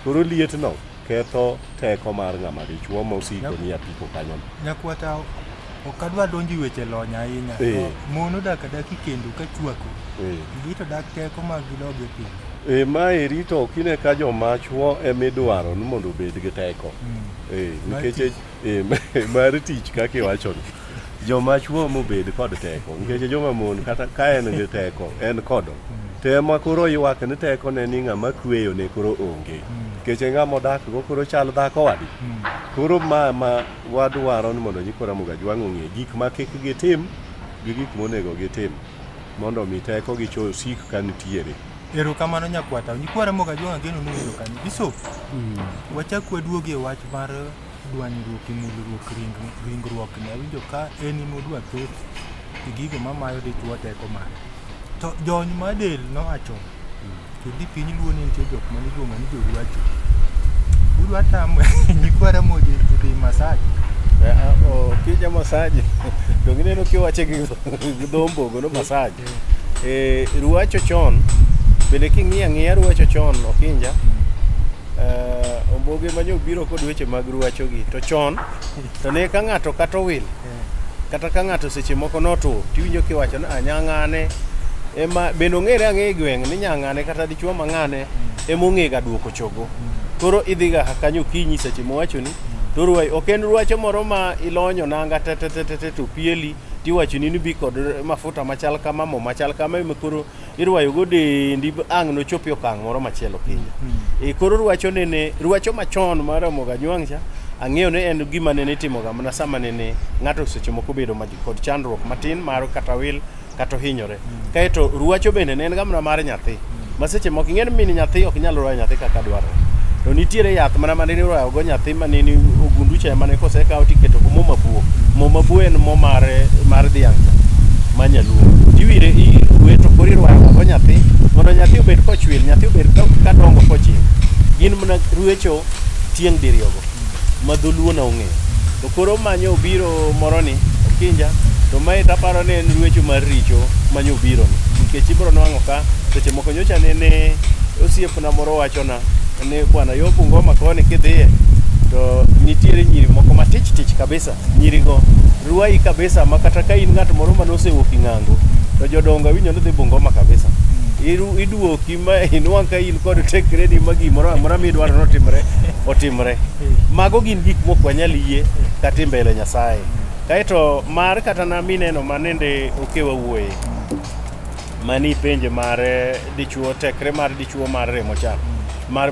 Koro liet no ketho teko mar ng'ama dichwo mosiko ni apiko kanyo. Nyakwata ok adwa donjo weche lony ahinya. Mon odak adaki kendo ka chwako. Gito dak teko mag giloge piny. Ma rito kine ka joma chwo emidwaro ni mondo obed gi teko. Nikech mar tich kaka iwacho ni. Joma chwo mobed kod teko. Nikech joma mon kata ka en gi teko en kodo. Tema koro ywak ni teko ne ni ng'ama kweyo ne koro onge. Nikech ng'ama odak go koro chal dhako wadi. Koro ma wadwaro ni mondo nyikwa Ramogi Ajwang' ong'e gik ma kik gitim gi gik monego gitim mondo mi teko gicho sik ka nitiere. Erokamano nyakwata. Nyikwa Ramogi Ajwang' ageno nowinjo kanyo. Biso, wachak waduoge wach mar dwanyruok e mulruok ringruok ne. Awinjo ka en modwa thoth e gigo mamayo dichwo teko mare. To jony madel nowacho kendo piny luo ni nitie jok maniluongo ni joruacho. Udwa tamo nyikwa Ramogi dhi masaji. Kija masaji. To gineno kiwache gi dhombo no masaji. Ruacho chon bende king'iya ruacho chon okinja. Omboge manyo biro kod weche mag ruacho gi to chon to ne ka ng'ato kata owil kata ka ng'ato seche moko notur tiwinjo kiwacho ni anyang'ane ema bende ong'ere ang'e gweng' ni nyang'ane kata dichwo mang'ane ema ong'e ga duoko chogo. Koro idhi ga kanyo kinyi seche mowacho ni to ruai ok en ruacho moro ma ilonyo nanga to pieli tiwachoni ni bi kod mafuta machal kama, mo machal kama, koro irwayo go dendi ang' nochopi okang' moro machielo Kenya. Koro ruacho machon mar Ramogi Ajwang' cha ang'eyo ne en gima nene itimoga mana sama nene ng'ato seche moko bedo kod chandruok matin mar kata wil kata hinyore. Kaeto ruacho bende ne en gamna mar nyathi. Ma seche moko ing'e ni min nyathi ok nyal ruayo nyathi kaka dwarore. To nitiere yath mana manene ruayo go nyathi manene ogundu cha mane kosekawo tiketo go mo mabuo. Mo mabuo en mo mar dhiang' manyaluo. Tiwire iwe to kori ruayo go nyathi mondo nyathi obed kochwil, nyathi obed ka dongo koching. Gin mana ruecho tieng' diriyogo ma dholuo na ong'eyo. To koro manyo obiro moro ni Okinja, to mae taparo ne en ruecho mar richo manyo obiro ni. Nikech ibiro nwang'o ka seche moko nyocha nene osiepna moro wachona ne bwana yo Bungoma koni kidhiye to nitiere nyiri moko matich kabisa. Nyirigo ruai kabisa makata ka in ng'at moro manosewuok Ing'ango to jodongo winjo ni dhi Bungoma kabisa. Iduoki ma inwang' ka in kod tekre ni ma gimoro amora midwaro otimre. Mago gin gik mok wanyal yie kata mbele Nyasaye. Kaeto mar kata na mineno manende okewa wuoye mani penje mar dichuo, tekre mar dichuo mar remo cha mar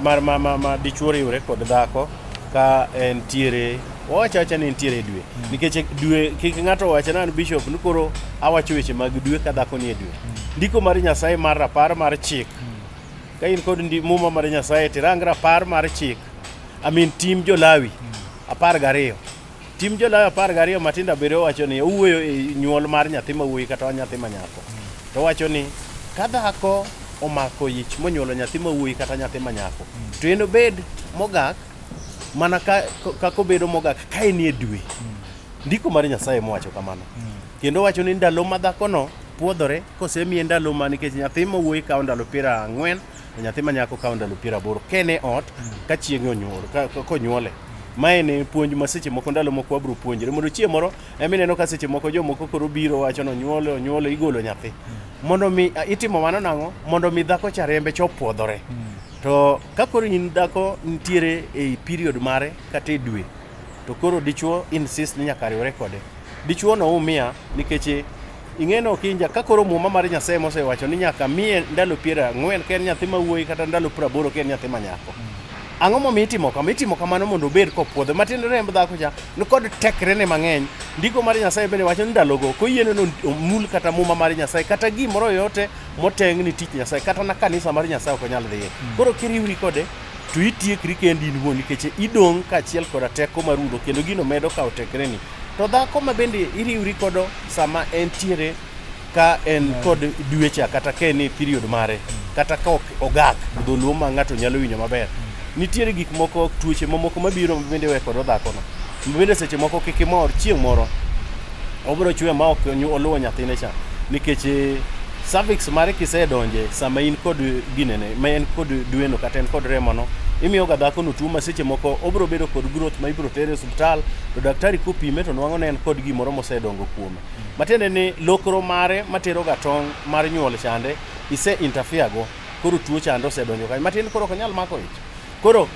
dichuo riwre kod dhako ka entiere wachacha ni entiere dwe. Nikech dwe kik ng'ato wacha nan bishop ni koro awacho weche mag dwe ka dhako nie dwe. Ndiko mar Nyasaye mar rapar mar chik, ka in kod muma mar Nyasaye tirang rapar mar chik, tim jo-Lawi 12. Tim jo-Lawi 12 Matinda Abiriyo wacho ni owuoyo e nyuol mar nyathi ma wuoyi kata nyathi ma nyako. To wacho ni ka dhako omako ich monyuolo nyathi ma wuoyi kata nyathi ma nyako, to en obed mogak mana kako bedo mogak ka enie dwe. Ndiko mar Nyasaye mowacho kamano. Kendo wacho ni ndalo ma dhakono puodhore kosemiye ndalo ma, nikech nyathi ma wuoyi kawo ndalo 40, nyathi ma nyako kawo ndalo 80 kene ot ka chienge onyuol konyuole. Mae ne puonj ma seche moko ndalo moko wabro puonjre mondo chieng' moro emineno ka seche moko jomoko koro biro wacho no onyuolo igolo nyathi. Mondo mi itimo mano nang'o? Mondo mi dhako cha rembe chop puodhore. To ka koro in dhako nitiere e period mare kata e dwe, to koro dichuo insist ni nyaka riwre kode. Dichuo no umia nikech ing'eno Okinja ka koro muma mar Nyasaye mosewacho ni nyaka miye ndalo 40 ka en nyathi ma wuoyi kata ndalo 80 ka en nyathi ma nyako. Ang'o momiyo itimo kamano mondo obed kopuodho matindo remb dhako cha ni kod tekre ne mang'eny. Ndiko mar Nyasaye bende wacho ni ndalogo koyiene no omul kata muma mar Nyasaye kata gimoro yote moteng' ni tich Nyasaye kata na kanisa mar Nyasaye ok onyal dhiye. Koro kiriwri kode to itiekri kendi in wuon, nikech idong' kaachiel koda teko marudo kendo gino medo kawo tekre ni. To dhako ma bende iriwri kodo sama entiere ka en kod dwecha kata ka en period mare kata ka ogak dholuo ma ng'ato nyalo winjo maber. Nitiere gik moko, tuoche mamoko mabiro bende we kod dhako no. Bende seche moko kik imor chieng' moro obiro chwe ma ok oluwo nyathine cha, nikech cervix mare kisedonje sama in kod ginene ma en kod dweno kata en kod remo no, imiyo ga dhako no tuo ma seche moko obiro bedo kod growth ma ibiro tere osiptal to daktari kopime to nwang'o ne en kod gimoro mosedongo kuome. Matiende ni lokro mare matero ga tong' mar nyuol chande ise interfere go, koro tuo chande osedonjo kanyo matiende koro ok nyal mako ich. Koro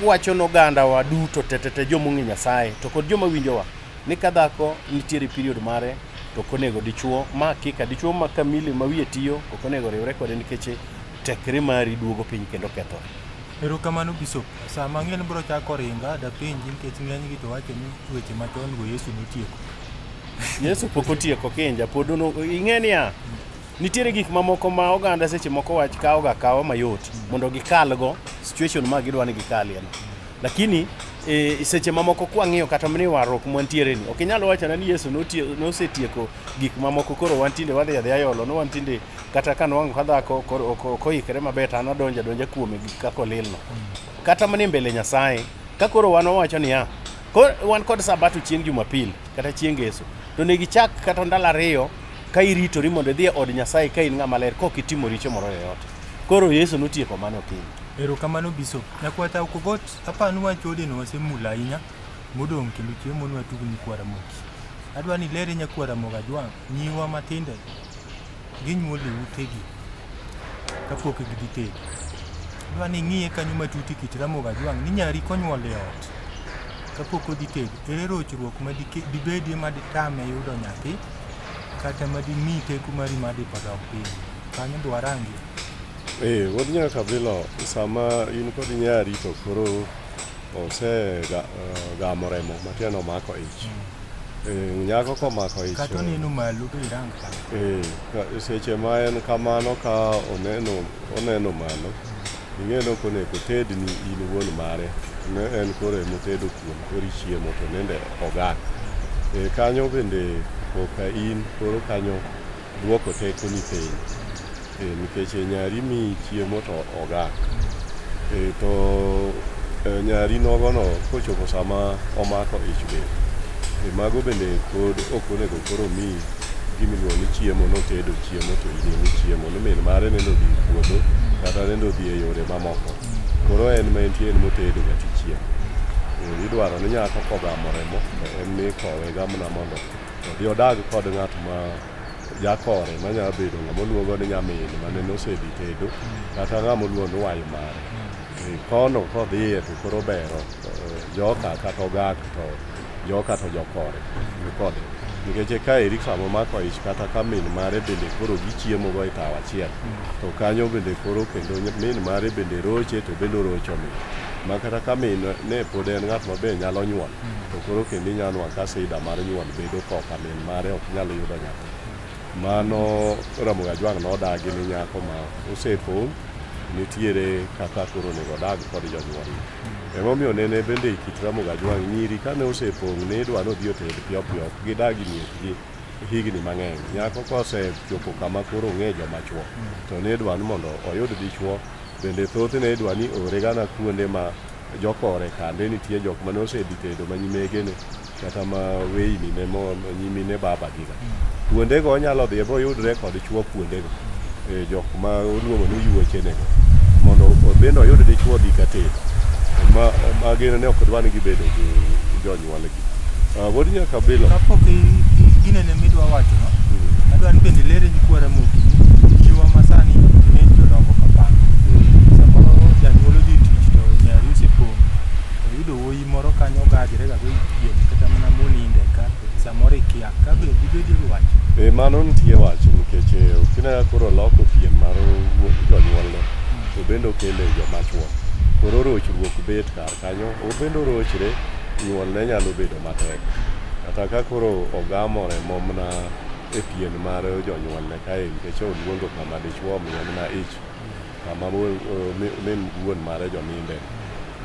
wacho n'oganda wa duto tete jomong'e Nyasaye to kod joma winjowa ni ka dhako nitiere period mare to ok onego dichuo ma kika dichuo ma kamili ma wiye tiyo ok onego riwre kode, nikech tekre mari duogo piny kendo kethore. Erokamano Bishop. Sama ng'eny biro chako ringa da penji nikech ng'eny gi to wacho ni weche machon go Yesu notieko. Yesu pok otieko Okinja, pod ing'eni ya nitiere gik mamoko ma oganda seche moko wach kawo mayot mondo gikalgo situation ma gidwa ni gikalie no. Lakini seche mamoko kwang'iyo kata mni warruok mwantiere ni ok inyalo wacho ni Yesu nosetieko gik mamoko koro wantinde wadhi ayolo no, wantinde kata kan wango kadhako koikre maber an adonja kuome gik kako lil no. Kata mani mbele Nyasaye ka koro wan wacho ni wan kod sabato chieng' Jumapil kata chieng' Yesu to ne gichak kata ndalo 2 ka iritori mondo idhi od Nyasaye ka in ng'ama ler kok itimo richo moro yote. Koro Yesu notieko mano Okinja. Erokamano Bishop. Nyakwata ukogot apanu wachode no wasemula ahinya modong' kendo chiemo nwa tugni kwara moki. Adwa ni lere nyakwara Ramogi Ajwang' nyiwa matinde ginyuole utegi kapok gidhi tedi. Adwa ni ng'iye kanyo matuti kit Ramogi Ajwang' ni nyari konyuol e ot kapok odhi tedo, ere rochruok ma dibedie ma ditame yudo nyathi kata ma dimi teko mari ma dipodok piny kanyo dwarangi. Wuod nyaka Abila, sama in kod nyari to koro ose gamo remo matiende omako ich. Nyako komako ich kata oneno malo to irang ka. Seche ma en kamano ka oneno malo, ing'eno konego tedni in wuon mare, ne en koro emotedo kuon koro chiemo to nende ogak. Kanyo bende koka in koro kanyo duoko teko ni piny, nikech nyari mi chiemo to ogak. To nyari nogono kochopo sama omako ich bende, mago bende pod ok onego koro mi gimiluongo ni chiemo notedo chiemo to in chiemo ni min mare nendo dhi puodho kata nendo dhi e yore mamoko, koro en ma entie en motedo gati chiemo. Idwaro ni nyako kogamo remo en ni kowe gamna mondo odhi odag kod ng'at ma jakore manyalo bedo ng'ama oluongo ni nyamin mane nosedhi tedo kata ng'ama oluongo ni wayo mare. Kono kodhiye to koro bero joka kata ogak to joka to jokore kode, nikech ka eri sama omako ich kata ka min mare bende koro gichiemo go e tawo achiel, to kanyo bende koro kendo min mare bende roche to bende orocho min, ma kata ka min ne pod en ng'at mabe nyalo nyuol, to koro kendo inyalo nwang'o ka sida mar nyuol bedo koka min mare ok nyal yudo nyathi. Mano Ramogi Ajwang' nodagi ni nyako ma osepong' nitiere kaka koro onego odag kod jonyuol. Emomiyo nene bende kit Ramogi Ajwang' nyiri kane osepong' ne idwa nodhi oted piyo piyo, ok gidagi miechgi higni mang'eny. Nyako kosechopo kama koro ong'e joma chuo, to ne idwa ni mondo oyud dichuo, bende thoth ne idwa ni oregana kuonde ma jokore kande nitie jok mane osedhi tedo ma nyimegene kata ma weyini ne nyimine baba giga. Kuondego onyalo dhi bo yudre kod chuo kuondego, jok ma oluongo ni yuochenego, mondo bende oyud dichuo dhi ka tedo. Ma gine ne ok dwa ni gibedo gi jonyuolgi. Wuod nyaka Abila, kapok ginene midwa wacho no, adwa ni bende lere ni kwa Ramogi jiwa masani ne jodongo kapang. Samoro janyuol odhi tich to nyari osepong', to yudo wuoyi moro kanyo gajre ga go yien kata mana moninde ka samoro ikia ka be dibedi wach. Mano nitie wach, nikech kina koro loko pien mar jonyuolno to bende okele joma chuo. Koro rochruok bet kar kanyo, obendo rochre, nyuol ne nyalo bedo matek. Kata ka koro ogamo remo mana e pien mar jonyuolne kae, nikech oluongo kama dichuo mienna ich, kama min wuon mare joninde.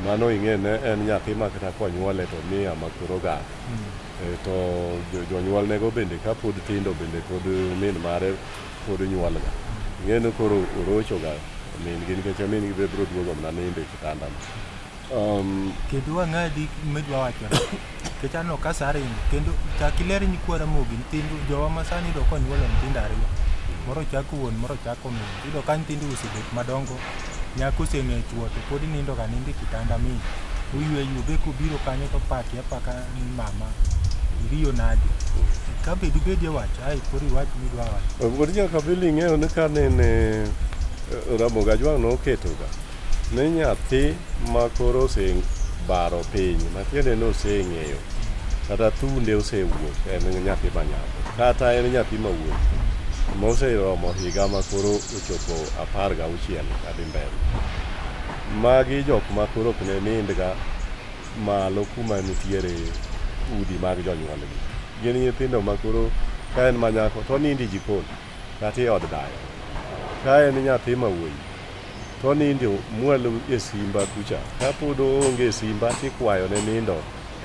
Mano ing'e ne en nyathi ma kata konyuole to miya ma koro gak. To jonyuolnego bende ka pod tindo bende pod min mare pod nyuolga. Ing'e ni koro orochoga min gi, nikech min gi be biro duogo mana ninde kitanda. Kendo wang'adi midwa wacho, nikech aneno ka sa ringo, kendo chak iler ni kwa Ramogi nyithindo jowa masani iyudo konyuolo nyithindo ariyo, moro chako wuon moro chako min, iyudo ka nyithindo osebet madongo, nyako oseng'e chuo to pod nindo ga ninde kitanda min, oyueyo be kobiro kanyo to paki apaka ni mama iriyo nade. Ka be dibedi wach, ai koro iwach midwa wacho. Wuod nyaka Abila, ing'eyo ni ka nene Ramogi Ajwang' noketoga ne nyathi ma koro osebaro piny, matiende ni oseng'eyo kata thunde osewuok, en nyathi manyako kata en nyathi mawuok moseromo higa ma koro ochopo 16 kadhi mbele. Magi jok ma koro ok ne nindga malo kuma nitiere udi mag jonyuolgi. Gin nyithindo ma koro ka en manyako to nindi jikon kata e od dayo, ka en nyathi mawuoyi to nindo mwalo e simba kucha, ka pod onge simba tikwayo ne nindo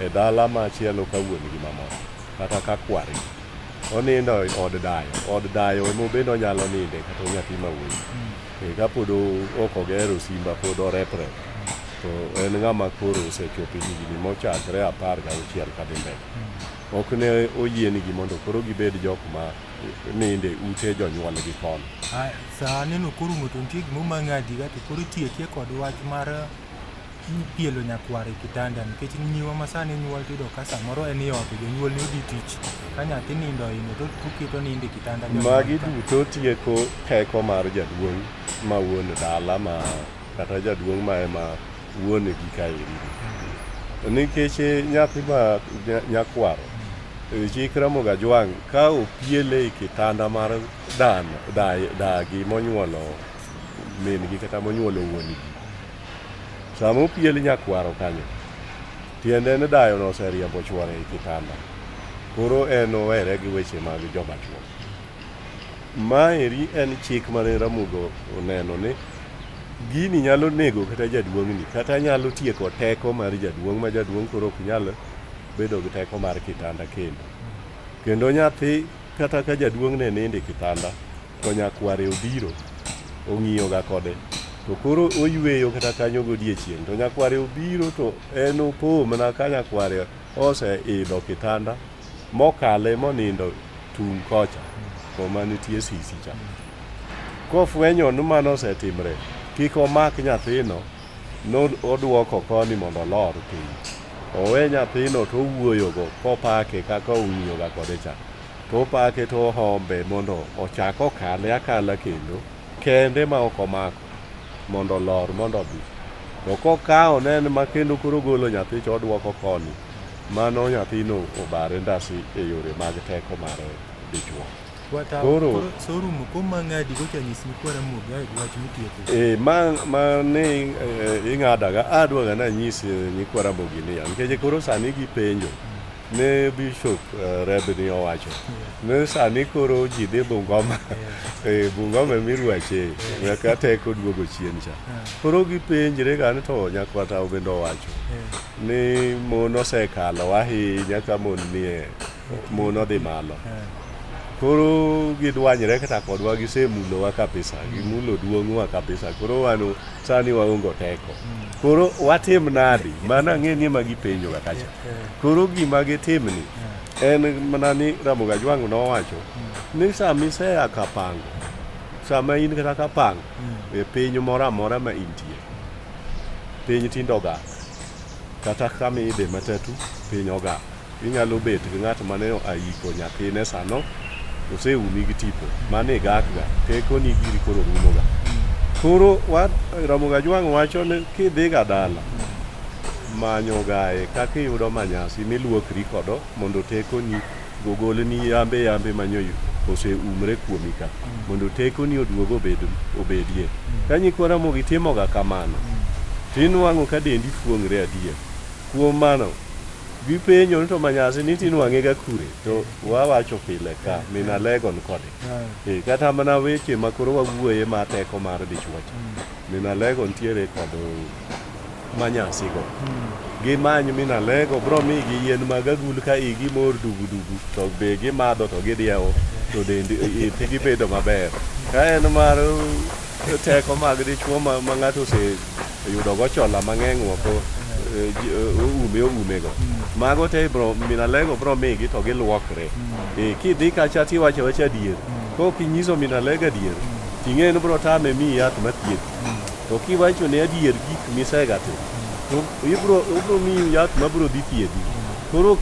e dala machielo ka wuon gi mamoko kata ka kwari. Onindo od dayo emo bende onyalo ninde kata nyathi mawuoyi. Ka pod ok ogero simba pod orepre, to en ng'ama koro osechopo higni mochakre 16 kadhi mbele. Ok ne oyienigi mondo koro gibed jok ma ninde ute jonyuolgi kono. Sani no koro ng'ato nitie gima mang'adi ga to koro tieke kod wach mar pielo nyakware kitanda, nikech nyiwa masani nyuol tido ka samoro en ot jonyuol ne odhi tich, ka nyathi nindo ino to oketo ninde kitanda. Magi duto tieko teko mar jaduong' ma wuon dala, ma kata jaduong' ma ema wuon gi kaeri. nikech nyathi ma nyakwaro chik Ramogi Ajwang' ka opiele e kitanda mar dagi monyuolo min gi kata monyuolo wuon gi. Sama opiele nyakwaro kanyo, tiende ni dayo no oseriembo chuore e kitanda. Koro en owere gi weche mag joma chuo. Maeri en chik mane Ramogi oneno ni gini nyalo nego kata jaduong'ni, kata nyalo tieko teko mar jaduong' ma jaduong' koro ok nyal bedo gi teko mar kitanda kendo. Kendo nyathi kata ka jaduong' ne ninde kitanda, to nyakware obiro ong'iyo ga kode, to koro oyweyo kata kanyo godiechieng', to nyakware obiro to en opo mana ka nyakware oseidho kitanda mokale monindo tung' kocha koma nitie sisi cha. Kofwenyo ni mano osetimre, kik omak nyathino no oduoko koni mondo olor piny. Owe nyathino to wuoyogo kopake kaka ong'iyoga kode cha. To opake to ohombe mondo ochak okale akala kendo kende ma ok omako mondo olor mondo odhi. To kokawo nen ma kendo koro golo nyathi to oduoko koni, mano nyathino obare ndasi e yore mag teko mar dichuo. Koro sorumo komang'adi gocha nyisi ni kwara Ramogi wach mitieko. Mane ing'adaga adwaga na nyisi ni kwara Ramogi niya, nikech koro sani gipenjo ne Bishop Rebni owacho ne sani koro ji dhi Bungoma Bungoma mirwache nyaka teko duogo chien cha. Koro gipenjre ga ni to nyakwata bende owacho ni mon osekalo ahinya ka mon nie mon odhi malo. Koro gidwanyre kata kodwa gisemulowa kabisa, gimulo duong'wa kabisa. Koro wano sani waongo teko. Koro watim nadi, mana ng'eni ma gipenjoga kacha. Koro gima gitimni en mana ni Ramogi Ajwang' nowacho ni sama isea kapango, sama in kata kapango e piny moro amora ma intie, piny tindoga kata kama ide matatu piny oga. Inyalo bet gi ng'at mane aiko nyathine sano oseumi gi tipo mane gakga teko ni giri koro rumoga. Koro Ramogi Ajwang' wacho ni kidhiga dala manyogae kaka iyudo manyasi miluokri kodo mondo teko ni gogolni yambe manyo oseumre kuomi ka mondo teko ni oduogo obedie. Ka nyikwa Ramogi timoga kamano, tinwang'o ka dendi fuong're adier. Kuom mano gipenjo ni to manyasi ni tinwang'ega kure, to wawacho pile ka mina legon kode. Kata mana weche ma koro wawuoye ma teko mar dichuo cha, mina lego ntiere kod manyasi go. Gimany mina lego bro migi yien mag agul ka igi mor dugu to be gimadho to gidiewo to dendi gibedo maber. Ka en mar teko mag dichuo ma ng'ato oseyudo go chola mang'eny moko umego. Mago te bro mina lego bro migi to giluokre. Kidhi kacha tiwacho wacha adier. Kok inyiso mina lega adier, ting'e ni bro tame mi yath mathieth. To kiwacho ne adier gik misega timo, to ibro mi yath mabro dhi thiedhi. Koro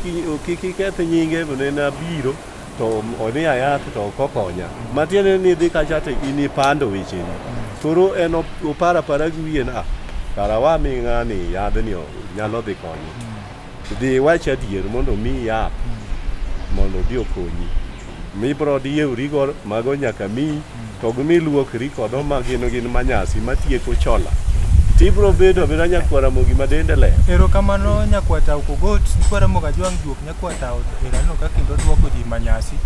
kik iketh nyinge ne abiro to omiya yath to kokonya. Matiende ni dhi kacha to inipando wecheni. Koro en opara gi wiye na kara wa mi ng'ani yadhni nyalo dhi konyi. Dhi wach adier mondo mi yath mondo dhi okonyi. Mibro diewrigo mago nyaka mi to gimiluokri kodo ma gin manyasi matieko chola. Tibro bedo abeda nyakwara Ramogi madende le. Erokamano nyakwata Ukogot, nyakwara Ramogi Ajwang' duok nyakwata erano ka kendo duoko ji manyasi.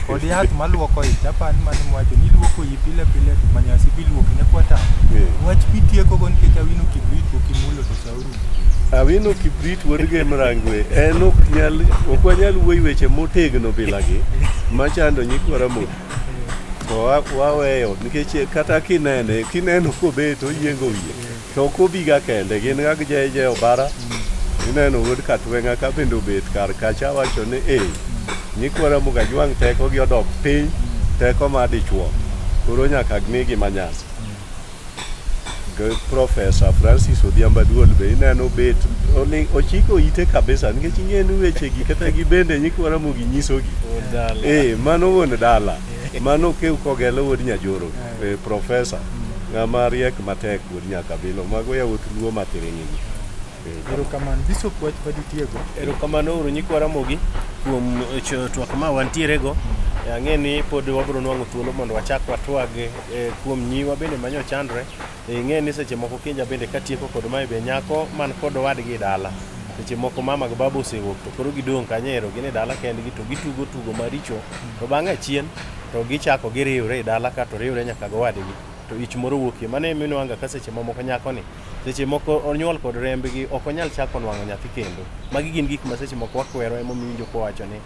Kod yath maluoko ich, apan mane mwacho ni luoko yi pile to manyasi biluoko nyakwata. Wach bitieko go nikech awino kibrit okimulo to sauru. Awino kibrit wuodge mrangwe en ok wanyal wuoyo weche motegno bilagi machando nyikwara Ramogi. To waweyo nikech kata kineno kobet oyiengo wiye to kobiga kende gin ga jeje obara. Ineno wuod Katwenga ka bende obet kar kacha wacho ni nyikwara Ramogi Ajwang' teko gi odok piny, teko ma dichuo. Koro nyaka gmigi manyasi. Professor Francis Odhiambo Duol be ineno bet ochiko ite kabisa nikech ing'eni weche gi kata gi bende nyikwara Ramogi nyisogi. Mano wuon dala. Mano kew kogelo wuod Nyajoro. Professor ng'ama riek matek wuod Nyakabilo. Mago yawuot luo mathiring'ini. Erokamano Bishop wach paditiego. Erokamano uru nyikwa Ramogi kuom twak ma wantiere go. Ang'e ni pod wabro nwang'o thuolo mondo wachak watwag kuom nyiwa bende manyo chandre. Ing'e ni seche moko Kinja bende katieko kod mae be nyako man kod wadgi e dala. Seche moko mama gi baba osewuok to koro gidong' kanyero gin e dala kendgi to gitugo tugo maricho to bang'e achien to gichako giriwre e dala ka to riwre nyaka gowadgi to ich moro wuokie. Mano eminwanga ka seche mamoko nyakoni seche moko onyuol kod rembgi ok onyal chako nwang'o nyathi kendo. Magi gin gik ma seche moko wakwero emomiyinjo kowacho ni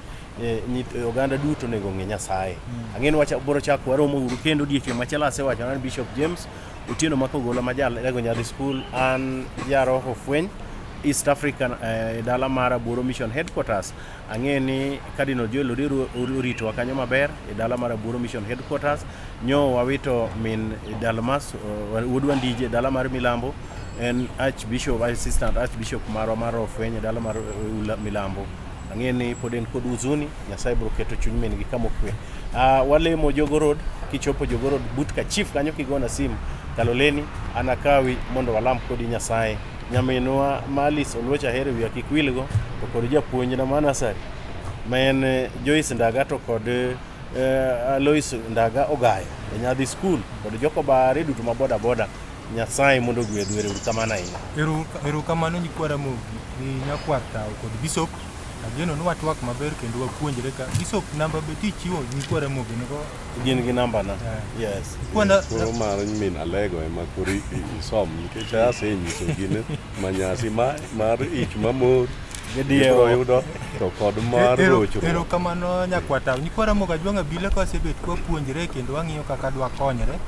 oganda duto nego ng'e Nyasaye. Ang'e ni biro chako waromo uru kendo odiechieng' machielo asewacho ni Bishop James Otieno Makogola ma jalego Nyadhi School an jaroho fweny East African dala mar Aburo Mission Headquarters. Ang'e ni Cardinal Joel Odero oritowa kanyo maber e dala mar Aburo Mission Headquarters. Nyo wawito min Dalmas wuodwa Ndije dala mar Milambo en Archbishop Assistant Archbishop marwa mar ofweny e dala mar Milambo. Ang'e ni pod en kod huzuni. Nyasaye biro keto chuny min gi kama okwe. Walemo Jogo Road, kichopo Jogo Road but ka chief kanyo kigona simu Kaloleni anakawi mondo walam kodi Nyasaye. Nyaminwa Malis Olwecha here wiya kik wilgo to kod japuonjna manasari ma en Joyce Ndaga to kod Alois Ndaga Ogayo e Nyadhi School kod joko bare duto ma boda boda. Nyasaye mondo gwedhu uru kamano ahinya. Erokamano nyikwa Ramogi gi nyakwar Tao kod Bishop. Ageno ni watwak maber kendo wapuonjre ka. Bishop namba be tichiwo nyikwa Ramogi nigo gin gi namba na. Yes. Koro mar min alego ema koro isom nikech asenyiso gin manyasi mar ich mamor gidiewo yudo to kod mar rochruok. Erokamano nyakwa Tao. Nyikwa Ramogi ajwang' Abila kosebet kwapuonjre kendo wang'iyo kaka dwa konyre.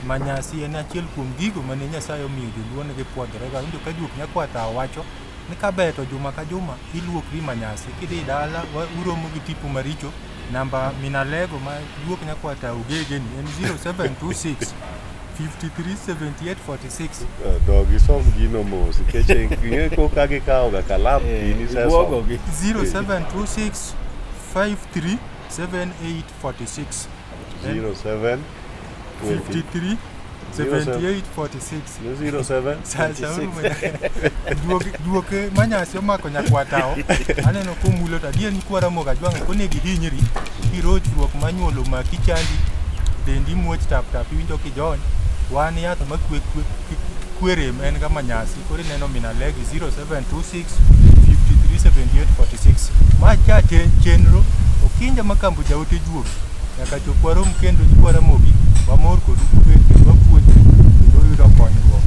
Manyasi en achiel kuom gigo mane Nyasaye omiyo joluo ne gipuodhore ga. Winjo ka juok nyakwa Tao wacho ni kabeto juma ka juma iluokri manyasi kidhi dala uromo gi tipo maricho. Namba minalego ma juok nyakwa Tao gegeni en 0726 537846. Dogi som gino mos keche ng'e ko kage kawo ga kalam ini sasa 0726 537846 07 53 7846 07 duoke manyasi omako nyakwa Tao. Aneno komulo to adier nyikwa Ramogi ajwang' konegi hinyri kirochruok manyuolo ma kichandi dendi muoch tap tap iwinjo kijony wan yath ma kwerem en ga manyasi koro neno minalegi 0726 537846. Ma cha chenro Okinja makambo jaote juogi nyaka chop warom kendo nyikwa Ramogi wamor kodu kendo wapuonjre kendo yudo konyruok.